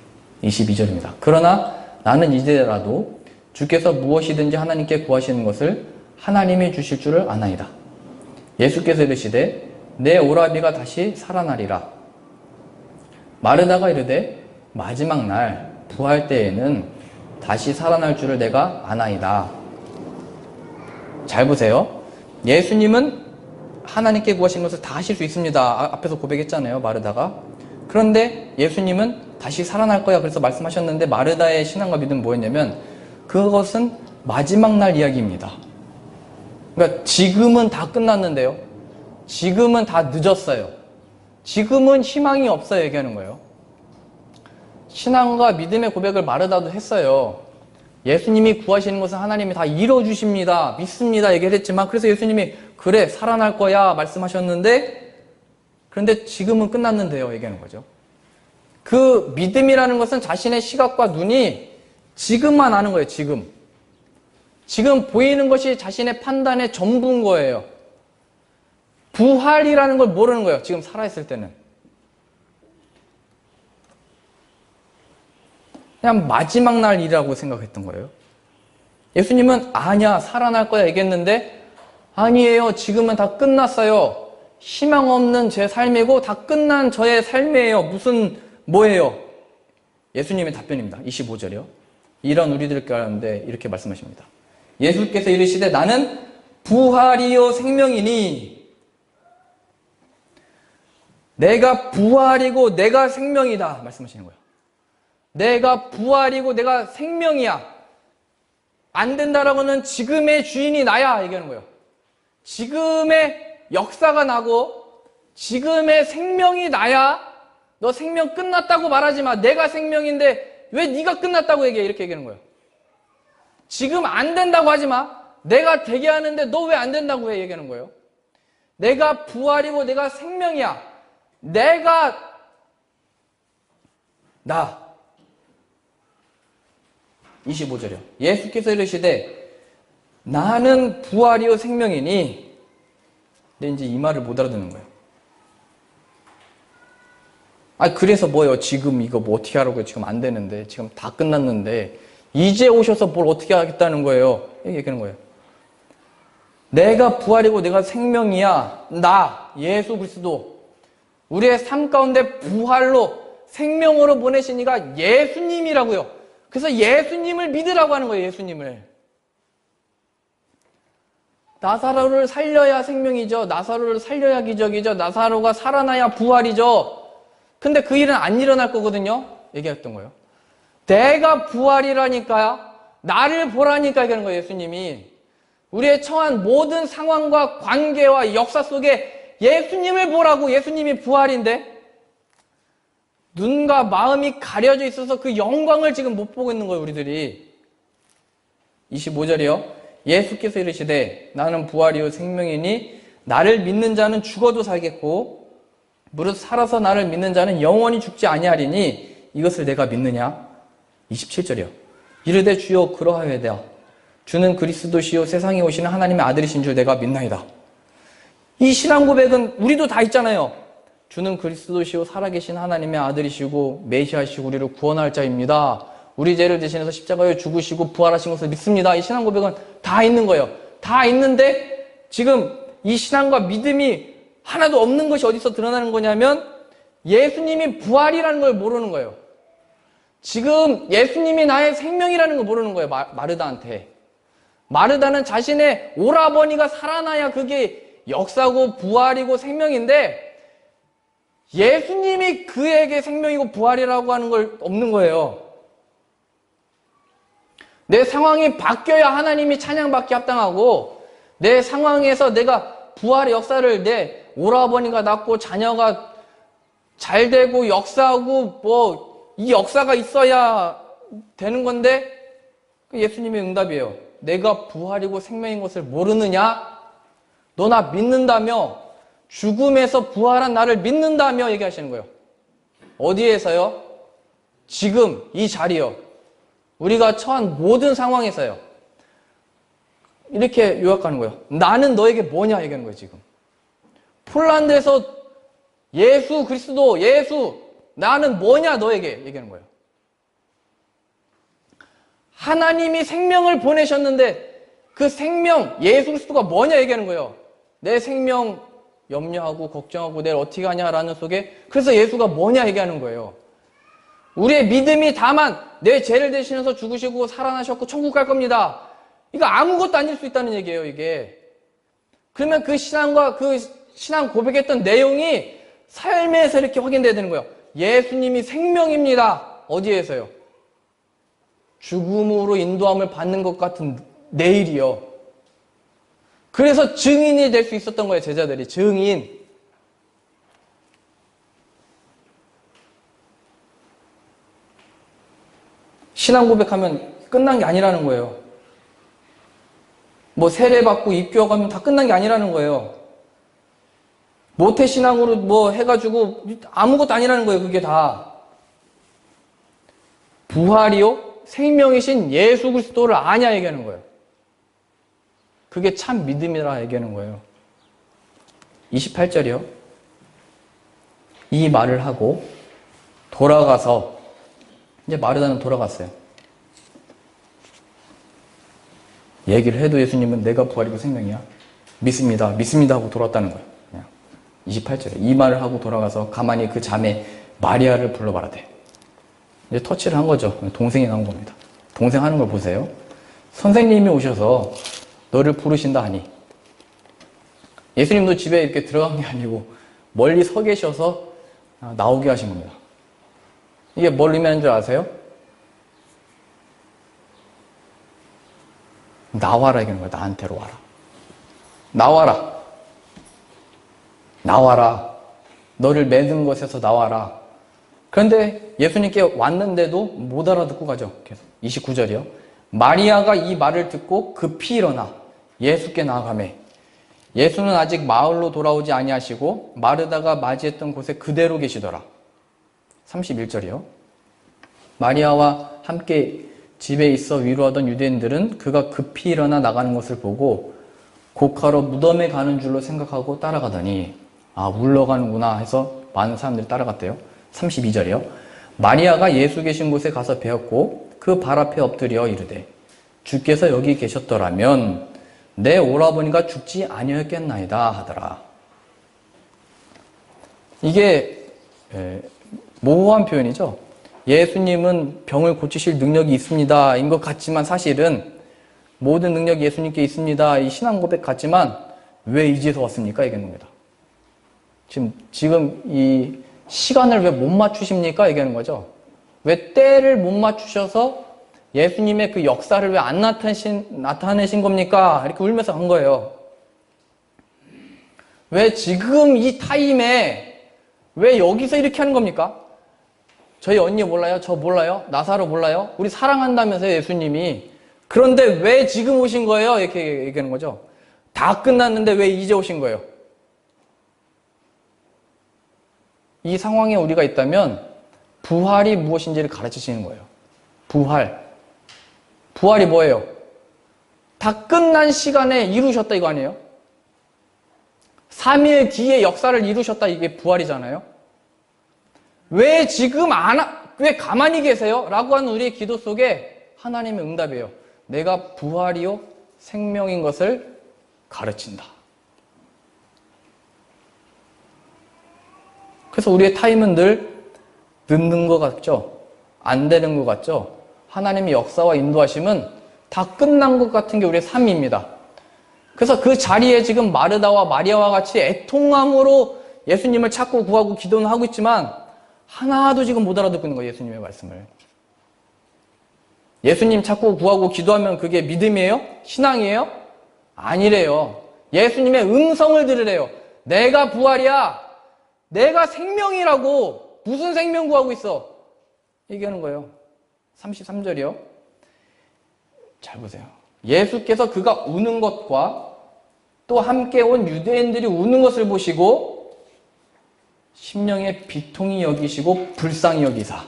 22절입니다. 그러나 나는 이제라도 주께서 무엇이든지 하나님께 구하시는 것을 하나님이 주실 줄을 아나이다. 예수께서 이르시되 내 오라비가 다시 살아나리라. 마르다가 이르되 마지막 날 부활 때에는 다시 살아날 줄을 내가 아나이다. 잘 보세요. 예수님은 하나님께 구하신 것을 다 하실 수 있습니다. 앞에서 고백했잖아요. 마르다가. 그런데 예수님은 다시 살아날 거야. 그래서 말씀하셨는데 마르다의 신앙과 믿음은 뭐였냐면 그것은 마지막 날 이야기입니다. 그러니까 지금은 다 끝났는데요. 지금은 다 늦었어요. 지금은 희망이 없어요. 얘기하는 거예요. 신앙과 믿음의 고백을 마르다도 했어요. 예수님이 구하시는 것은 하나님이 다 이뤄주십니다. 믿습니다. 얘기를 했지만 그래서 예수님이 그래 살아날 거야 말씀하셨는데 그런데 지금은 끝났는데요. 얘기하는 거죠. 그 믿음이라는 것은 자신의 시각과 눈이 지금만 아는 거예요. 지금 보이는 것이 자신의 판단의 전부인 거예요. 부활이라는 걸 모르는 거예요. 지금 살아있을 때는. 그냥 마지막 날이라고 생각했던 거예요. 예수님은 아니야 살아날 거야 얘기했는데 아니에요. 지금은 다 끝났어요. 희망 없는 제 삶이고 다 끝난 저의 삶이에요. 뭐예요? 예수님의 답변입니다. 25절이요. 이런 우리들 가운데 이렇게 말씀하십니다. 예수께서 이르시되 나는 부활이요 생명이니 내가 부활이고 내가 생명이다 말씀하시는 거예요. 내가 부활이고 내가 생명이야. 안 된다라고는 지금의 주인이 나야 얘기하는 거예요. 지금의 역사가 나고 지금의 생명이 나야. 너 생명 끝났다고 말하지 마. 내가 생명인데 왜 네가 끝났다고 얘기해? 이렇게 얘기하는 거예요. 지금 안 된다고 하지 마. 내가 되게 하는데 너 왜 안 된다고 해? 얘기하는 거예요. 내가 부활이고 내가 생명이야. 내가 나. 25절이요. 예수께서 이르시되 나는 부활이요 생명이니. 근데 이제 이 말을 못 알아듣는 거예요. 그래서 뭐예요? 지금 이거 뭐 어떻게 하라고요? 지금 안 되는데. 지금 다 끝났는데. 이제 오셔서 뭘 어떻게 하겠다는 거예요? 얘기하는 거예요. 내가 부활이고 내가 생명이야. 나, 예수 그리스도. 우리의 삶 가운데 부활로 생명으로 보내신 이가 예수님이라고요. 그래서 예수님을 믿으라고 하는 거예요. 예수님을. 나사로를 살려야 생명이죠. 나사로를 살려야 기적이죠. 나사로가 살아나야 부활이죠. 근데 그 일은 안 일어날 거거든요. 얘기했던 거예요. 내가 부활이라니까요. 나를 보라니까 얘기하는 거예요. 예수님이. 우리의 처한 모든 상황과 관계와 역사 속에 예수님을 보라고. 예수님이 부활인데 눈과 마음이 가려져 있어서 그 영광을 지금 못 보고 있는 거예요. 우리들이. 25절이요. 예수께서 이르시되 나는 부활이요 생명이니 나를 믿는 자는 죽어도 살겠고 무릇 살아서 나를 믿는 자는 영원히 죽지 아니하리니 이것을 내가 믿느냐? 27절이요. 이르되 주여 그러하여야 주는 그리스도시요 세상에 오시는 하나님의 아들이신 줄 내가 믿나이다. 이 신앙 고백은 우리도 다 있잖아요. 주는 그리스도시요 살아계신 하나님의 아들이시고 메시아시고 우리를 구원할 자입니다. 우리 죄를 대신해서 십자가에 죽으시고 부활하신 것을 믿습니다. 이 신앙 고백은 다 있는 거예요. 다 있는데 지금 이 신앙과 믿음이 하나도 없는 것이 어디서 드러나는 거냐면 예수님이 부활이라는 걸 모르는 거예요. 지금 예수님이 나의 생명이라는 걸 모르는 거예요. 마르다한테. 마르다는 자신의 오라버니가 살아나야 그게 역사고 부활이고 생명인데 예수님이 그에게 생명이고 부활이라고 하는 걸 없는 거예요. 내 상황이 바뀌어야 하나님이 찬양받기 합당하고 내 상황에서 내가 부활의 역사를 내 오라버니가 낳고 자녀가 잘 되고 역사하고 뭐 이 역사가 있어야 되는 건데 예수님의 응답이에요. 내가 부활이고 생명인 것을 모르느냐? 너 나 믿는다며? 죽음에서 부활한 나를 믿는다며 얘기하시는 거예요. 어디에서요? 지금 이 자리요. 우리가 처한 모든 상황에서요. 이렇게 요약하는 거예요. 나는 너에게 뭐냐 얘기하는 거예요. 지금 폴란드에서 예수 그리스도, 예수, 나는 뭐냐 너에게 얘기하는 거예요. 하나님이 생명을 보내셨는데 그 생명, 예수 그리스도가 뭐냐 얘기하는 거예요. 내 생명 염려하고 걱정하고 내일 어떻게 하냐라는 속에 그래서 예수가 뭐냐 얘기하는 거예요. 우리의 믿음이 다만 내 죄를 대신해서 죽으시고 살아나셨고 천국 갈 겁니다. 이거 아무것도 아닐 수 있다는 얘기예요, 이게. 그러면 그 신앙과 그 신앙 고백했던 내용이 삶에서 이렇게 확인돼야 되는 거예요. 예수님이 생명입니다. 어디에서요? 죽음으로 인도함을 받는 것 같은 내일이요. 그래서 증인이 될 수 있었던 거예요, 제자들이. 증인. 신앙 고백하면 끝난 게 아니라는 거예요. 뭐 세례받고 입교하면 다 끝난 게 아니라는 거예요. 모태신앙으로 뭐 해가지고 아무것도 아니라는 거예요, 그게 다. 부활이요? 생명이신 예수 그리스도를 아냐 얘기하는 거예요. 그게 참 믿음이라 얘기하는 거예요. 28절이요. 이 말을 하고 돌아가서 이제 마르다는 돌아갔어요. 얘기를 해도 예수님은 내가 부활이고 생명이야. 믿습니다. 믿습니다 하고 돌아왔다는 거예요. 그냥 28절에 이 말을 하고 돌아가서 가만히 그 자매 마리아를 불러봐라대. 이제 터치를 한 거죠. 동생이 나온 겁니다. 동생 하는 걸 보세요. 선생님이 오셔서 너를 부르신다 하니 예수님도 집에 이렇게 들어간 게 아니고 멀리 서 계셔서 나오게 하신 겁니다. 이게 뭘 의미하는 줄 아세요? 나와라 이런 거예요. 나한테로 와라. 나와라. 나와라. 너를 매든 것에서 나와라. 그런데 예수님께 왔는데도 못 알아듣고 가죠. 계속 29절이요. 마리아가 이 말을 듣고 급히 일어나 예수께 나아가매 예수는 아직 마을로 돌아오지 아니하시고 마르다가 맞이했던 곳에 그대로 계시더라. 31절이요. 마리아와 함께 집에 있어 위로하던 유대인들은 그가 급히 일어나 나가는 것을 보고 곡하러 무덤에 가는 줄로 생각하고 따라가더니 물러가는구나 해서 많은 사람들이 따라갔대요. 32절이요. 마리아가 예수 계신 곳에 가서 배웠고 그 발 앞에 엎드려 이르되 주께서 여기 계셨더라면 내 오라버니가 죽지 아니었겠나이다 하더라. 이게 모호한 표현이죠. 예수님은 병을 고치실 능력이 있습니다 인 것 같지만 사실은 모든 능력이 예수님께 있습니다 이 신앙 고백 같지만 왜 이제서 왔습니까? 얘기하는 겁니다. 지금 이 시간을 왜 못 맞추십니까? 얘기하는 거죠. 왜 때를 못 맞추셔서 예수님의 그 역사를 왜 안 나타내신 겁니까? 이렇게 울면서 간 거예요. 왜 지금 이 타임에 왜 여기서 이렇게 하는 겁니까? 저희 언니 몰라요? 저 몰라요? 나사로 몰라요? 우리 사랑한다면서요, 예수님이. 그런데 왜 지금 오신 거예요? 이렇게 얘기하는 거죠. 다 끝났는데 왜 이제 오신 거예요? 이 상황에 우리가 있다면 부활이 무엇인지를 가르치시는 거예요. 부활이 뭐예요? 다 끝난 시간에 이루셨다 이거 아니에요? 3일 뒤에 역사를 이루셨다 이게 부활이잖아요. 왜 지금 왜 가만히 계세요? 라고 하는 우리의 기도 속에 하나님의 응답이에요. 내가 부활이요 생명인 것을 가르친다. 그래서 우리의 타임은 늘 늦는 것 같죠? 안 되는 것 같죠? 하나님의 역사와 인도하심은 다 끝난 것 같은 게 우리의 삶입니다. 그래서 그 자리에 지금 마르다와 마리아와 같이 애통함으로 예수님을 찾고 구하고 기도는 하고 있지만 하나도 지금 못 알아듣고 있는 거예요. 예수님의 말씀을. 예수님 찾고 구하고 기도하면 그게 믿음이에요? 신앙이에요? 아니래요. 예수님의 음성을 들으래요. 내가 부활이야. 내가 생명이라고. 무슨 생명 구하고 있어? 얘기하는 거예요. 33절이요. 잘 보세요. 예수께서 그가 우는 것과 또 함께 온 유대인들이 우는 것을 보시고 심령에 비통히 여기시고 불쌍히 여기사.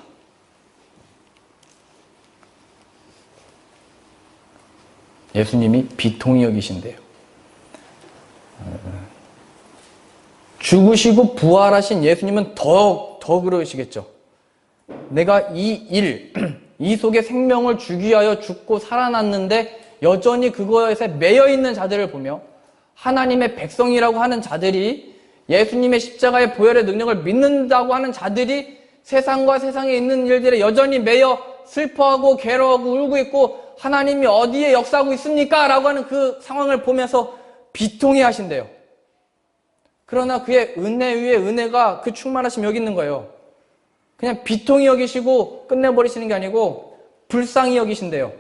예수님이 비통히 여기신대요. 죽으시고 부활하신 예수님은 더 그러시겠죠. 내가 이 속에 생명을 주기 위하여 죽고 살아났는데 여전히 그것에 매여있는 자들을 보며 하나님의 백성이라고 하는 자들이 예수님의 십자가의 보혈의 능력을 믿는다고 하는 자들이 세상과 세상에 있는 일들에 여전히 매여 슬퍼하고 괴로워하고 울고 있고 하나님이 어디에 역사하고 있습니까? 라고 하는 그 상황을 보면서 비통해 하신대요. 그러나 그의 은혜 위에 은혜가 그 충만하심 여기 있는 거예요. 그냥 비통히 여기시고 끝내버리시는 게 아니고 불쌍히 여기신대요.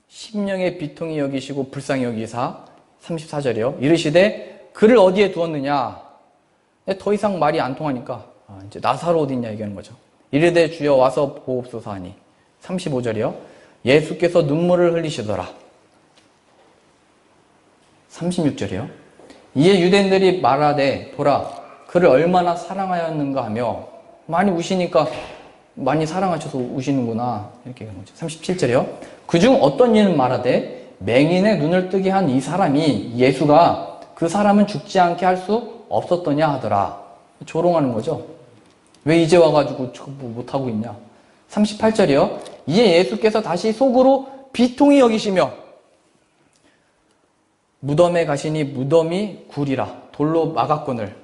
심령의 비통히 여기시고 불쌍히 여기사 34절이요. 이르시되 그를 어디에 두었느냐. 더 이상 말이 안 통하니까 이제 나사로 어디 있냐 얘기하는 거죠. 이르되 주여 와서 보옵소서 하니 35절이요. 예수께서 눈물을 흘리시더라. 36절이요. 이에 유대인들이 말하되 보라 그를 얼마나 사랑하였는가 하며 많이 우시니까 많이 사랑하셔서 우시는구나 이렇게 하는 거죠. 37절이요. 그중 어떤 이는 말하되 맹인의 눈을 뜨게 한 이 사람이 예수가 그 사람은 죽지 않게 할 수 없었더냐 하더라. 조롱하는 거죠. 왜 이제 와가지고 못하고 있냐. 38절이요. 이에 예수께서 다시 속으로 비통히 여기시며 무덤에 가시니 무덤이 굴이라 돌로 막았거늘.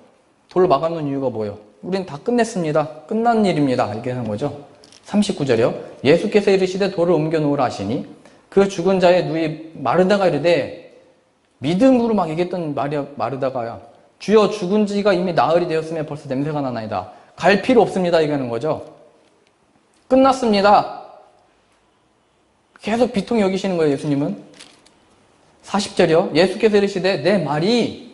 돌로 막아놓은 이유가 뭐예요? 우린 다 끝냈습니다. 끝난 일입니다. 이렇게 하는 거죠. 39절이요. 예수께서 이르시되 돌을 옮겨 놓으라 하시니 그 죽은 자의 누이 마르다가 이르되 믿음으로 막 얘기했던 마르다가야 주여 죽은 지가 이미 나흘이 되었으면 벌써 냄새가 나나이다. 갈 필요 없습니다. 얘기하는 거죠. 끝났습니다. 계속 비통히 여기시는 거예요. 예수님은. 40절이요. 예수께서 이르시되 내 말이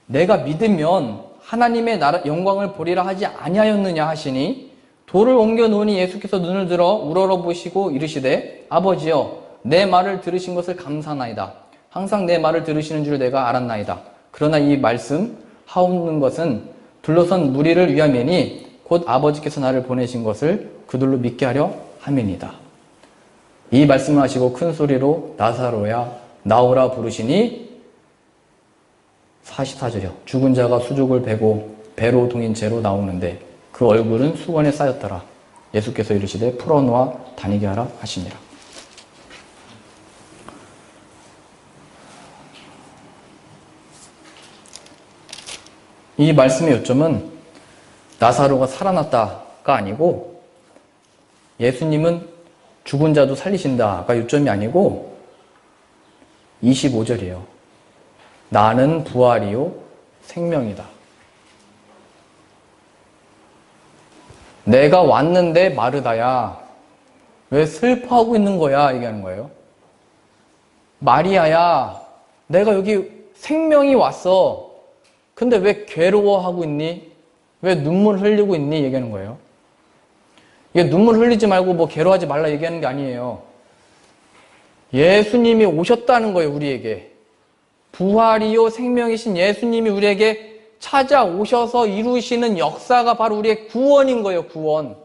내가 믿으면 하나님의 나라 영광을 보리라 하지 아니하였느냐 하시니 돌을 옮겨 놓으니 예수께서 눈을 들어 우러러 보시고 이르시되 아버지여 내 말을 들으신 것을 감사하나이다. 항상 내 말을 들으시는 줄 내가 알았나이다. 그러나 이 말씀 하옵는 것은 둘러선 무리를 위함이니 곧 아버지께서 나를 보내신 것을 그들로 믿게 하려 함이니이다. 이 말씀을 하시고 큰 소리로 나사로야 나오라 부르시니 44절이요. 죽은 자가 수족을 베고 배로 동인 채로 나오는데 그 얼굴은 수건에 쌓였더라. 예수께서 이르시되 풀어놓아 다니게 하라 하시니라. 이 말씀의 요점은 나사로가 살아났다가 아니고 예수님은 죽은 자도 살리신다가 요점이 아니고 25절이에요. 나는 부활이요 생명이다. 내가 왔는데 마르다야 왜 슬퍼하고 있는 거야 얘기하는 거예요. 마리아야 내가 여기 생명이 왔어. 근데 왜 괴로워하고 있니? 왜 눈물 흘리고 있니? 얘기하는 거예요. 이게 눈물 흘리지 말고 뭐 괴로워하지 말라 얘기하는 게 아니에요. 예수님이 오셨다는 거예요. 우리에게. 부활이요 생명이신 예수님이 우리에게 찾아오셔서 이루시는 역사가 바로 우리의 구원인 거예요. 구원.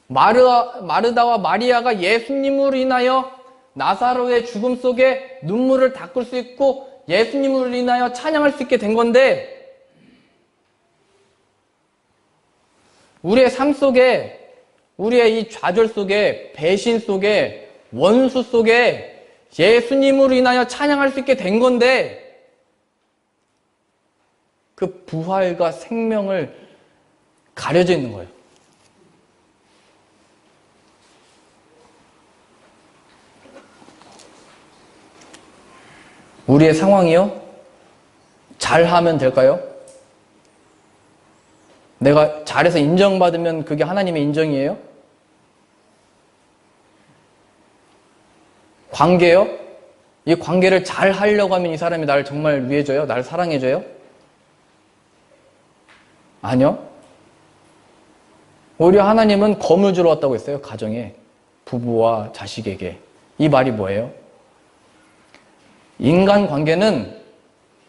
마르다와 마리아가 예수님으로 인하여 나사로의 죽음 속에 눈물을 닦을 수 있고 예수님으로 인하여 찬양할 수 있게 된 건데 우리의 삶 속에 우리의 이 좌절 속에 배신 속에 원수 속에 예수님으로 인하여 찬양할 수 있게 된 건데 그 부활과 생명을 가려져 있는 거예요. 우리의 상황이요? 잘하면 될까요? 내가 잘해서 인정받으면 그게 하나님의 인정이에요? 관계요? 이 관계를 잘 하려고 하면 이 사람이 나를 정말 위해줘요? 나를 사랑해줘요? 아니요. 오히려 하나님은 검을 주러 왔다고 했어요. 가정에. 부부와 자식에게. 이 말이 뭐예요? 인간 관계는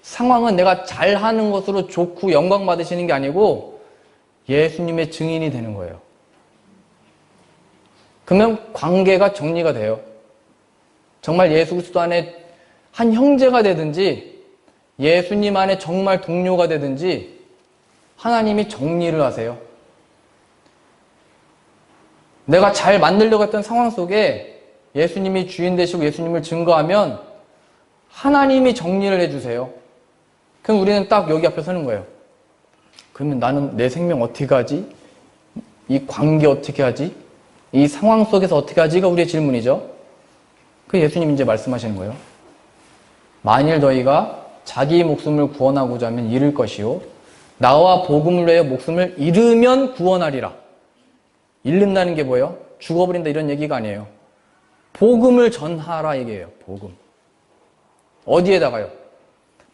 상황은 내가 잘하는 것으로 좋고 영광 받으시는 게 아니고 예수님의 증인이 되는 거예요. 그러면 관계가 정리가 돼요. 정말 예수 그리스도 안에 한 형제가 되든지 예수님 안에 정말 동료가 되든지 하나님이 정리를 하세요. 내가 잘 만들려고 했던 상황 속에 예수님이 주인 되시고 예수님을 증거하면 하나님이 정리를 해주세요. 그럼 우리는 딱 여기 앞에 서는 거예요. 그러면 나는 내 생명 어떻게 하지? 이 관계 어떻게 하지? 이 상황 속에서 어떻게 하지가 우리의 질문이죠. 그 예수님이 이제 말씀하시는 거예요. 만일 너희가 자기 목숨을 구원하고자 하면 잃을 것이요 나와 복음을 위하여 목숨을 잃으면 구원하리라. 잃는다는 게 뭐예요? 죽어버린다 이런 얘기가 아니에요. 복음을 전하라 얘기예요. 복음. 어디에다가요?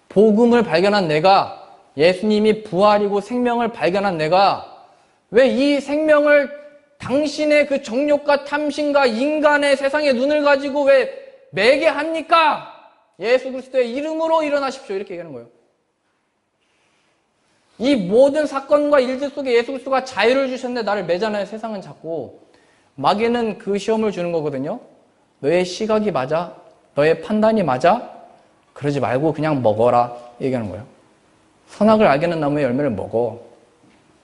복음을 발견한 내가, 예수님이 부활이고 생명을 발견한 내가 왜 이 생명을 당신의 그 정욕과 탐심과 인간의 세상의 눈을 가지고 왜 매게 합니까? 예수 그리스도의 이름으로 일어나십시오. 이렇게 얘기하는 거예요. 이 모든 사건과 일들 속에 예수 그리스도가 자유를 주셨는데 나를 매잖아요. 세상은 자꾸. 마귀는 그 시험을 주는 거거든요. 너의 시각이 맞아? 너의 판단이 맞아? 그러지 말고 그냥 먹어라. 얘기하는 거예요. 선악을 알게 하는 나무의 열매를 먹어.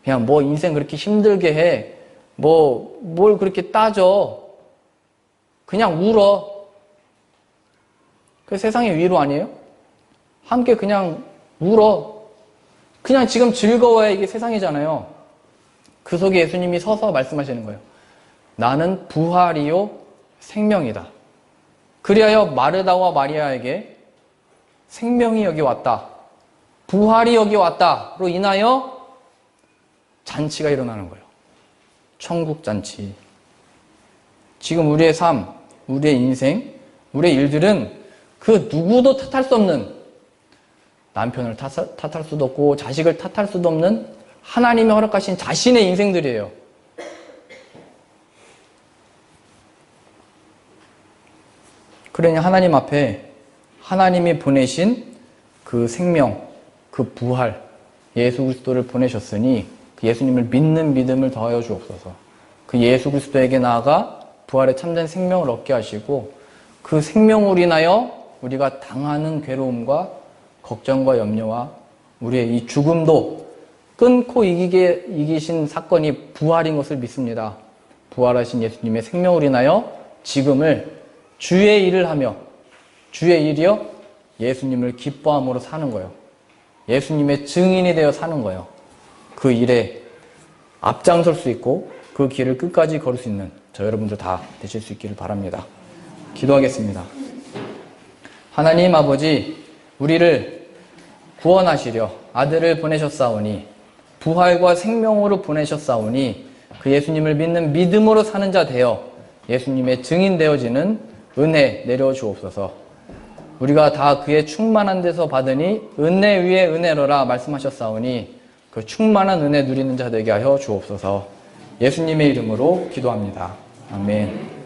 그냥 뭐 인생 그렇게 힘들게 해. 뭘 그렇게 따져. 그냥 울어. 그 세상의 위로 아니에요? 함께 그냥 울어. 그냥 지금 즐거워야 이게 세상이잖아요. 그 속에 예수님이 서서 말씀하시는 거예요. 나는 부활이요 생명이다. 그리하여 마르다와 마리아에게 생명이 여기 왔다. 부활이 여기 왔다로 인하여 잔치가 일어나는 거예요. 천국 잔치. 지금 우리의 삶, 우리의 인생, 우리의 일들은 그 누구도 탓할 수 없는, 남편을 탓할 수도 없고 자식을 탓할 수도 없는 하나님이 허락하신 자신의 인생들이에요. 그러니 하나님 앞에 하나님이 보내신 그 생명, 그 부활, 예수 그리스도를 보내셨으니 그 예수님을 믿는 믿음을 더하여 주옵소서. 그 예수 그리스도에게 나아가 부활의 참된 생명을 얻게 하시고 그 생명으로 인하여 우리가 당하는 괴로움과 걱정과 염려와 우리의 이 죽음도 끊고 이기신 사건이 부활인 것을 믿습니다. 부활하신 예수님의 생명으로 인하여 지금을 주의 일을 하며, 주의 일이요? 예수님을 기뻐함으로 사는 거예요. 예수님의 증인이 되어 사는 거예요. 그 일에 앞장설 수 있고 그 길을 끝까지 걸을 수 있는 저 여러분들 다 되실 수 있기를 바랍니다. 기도하겠습니다. 하나님 아버지, 우리를 구원하시려 아들을 보내셨사오니 부활과 생명으로 보내셨사오니 그 예수님을 믿는 믿음으로 사는 자 되어 예수님의 증인 되어지는 은혜 내려주옵소서. 우리가 다 그의 충만한 데서 받으니 은혜 위에 은혜로라 말씀하셨사오니 그 충만한 은혜 누리는 자 되게 하여 주옵소서. 예수님의 이름으로 기도합니다. 아멘.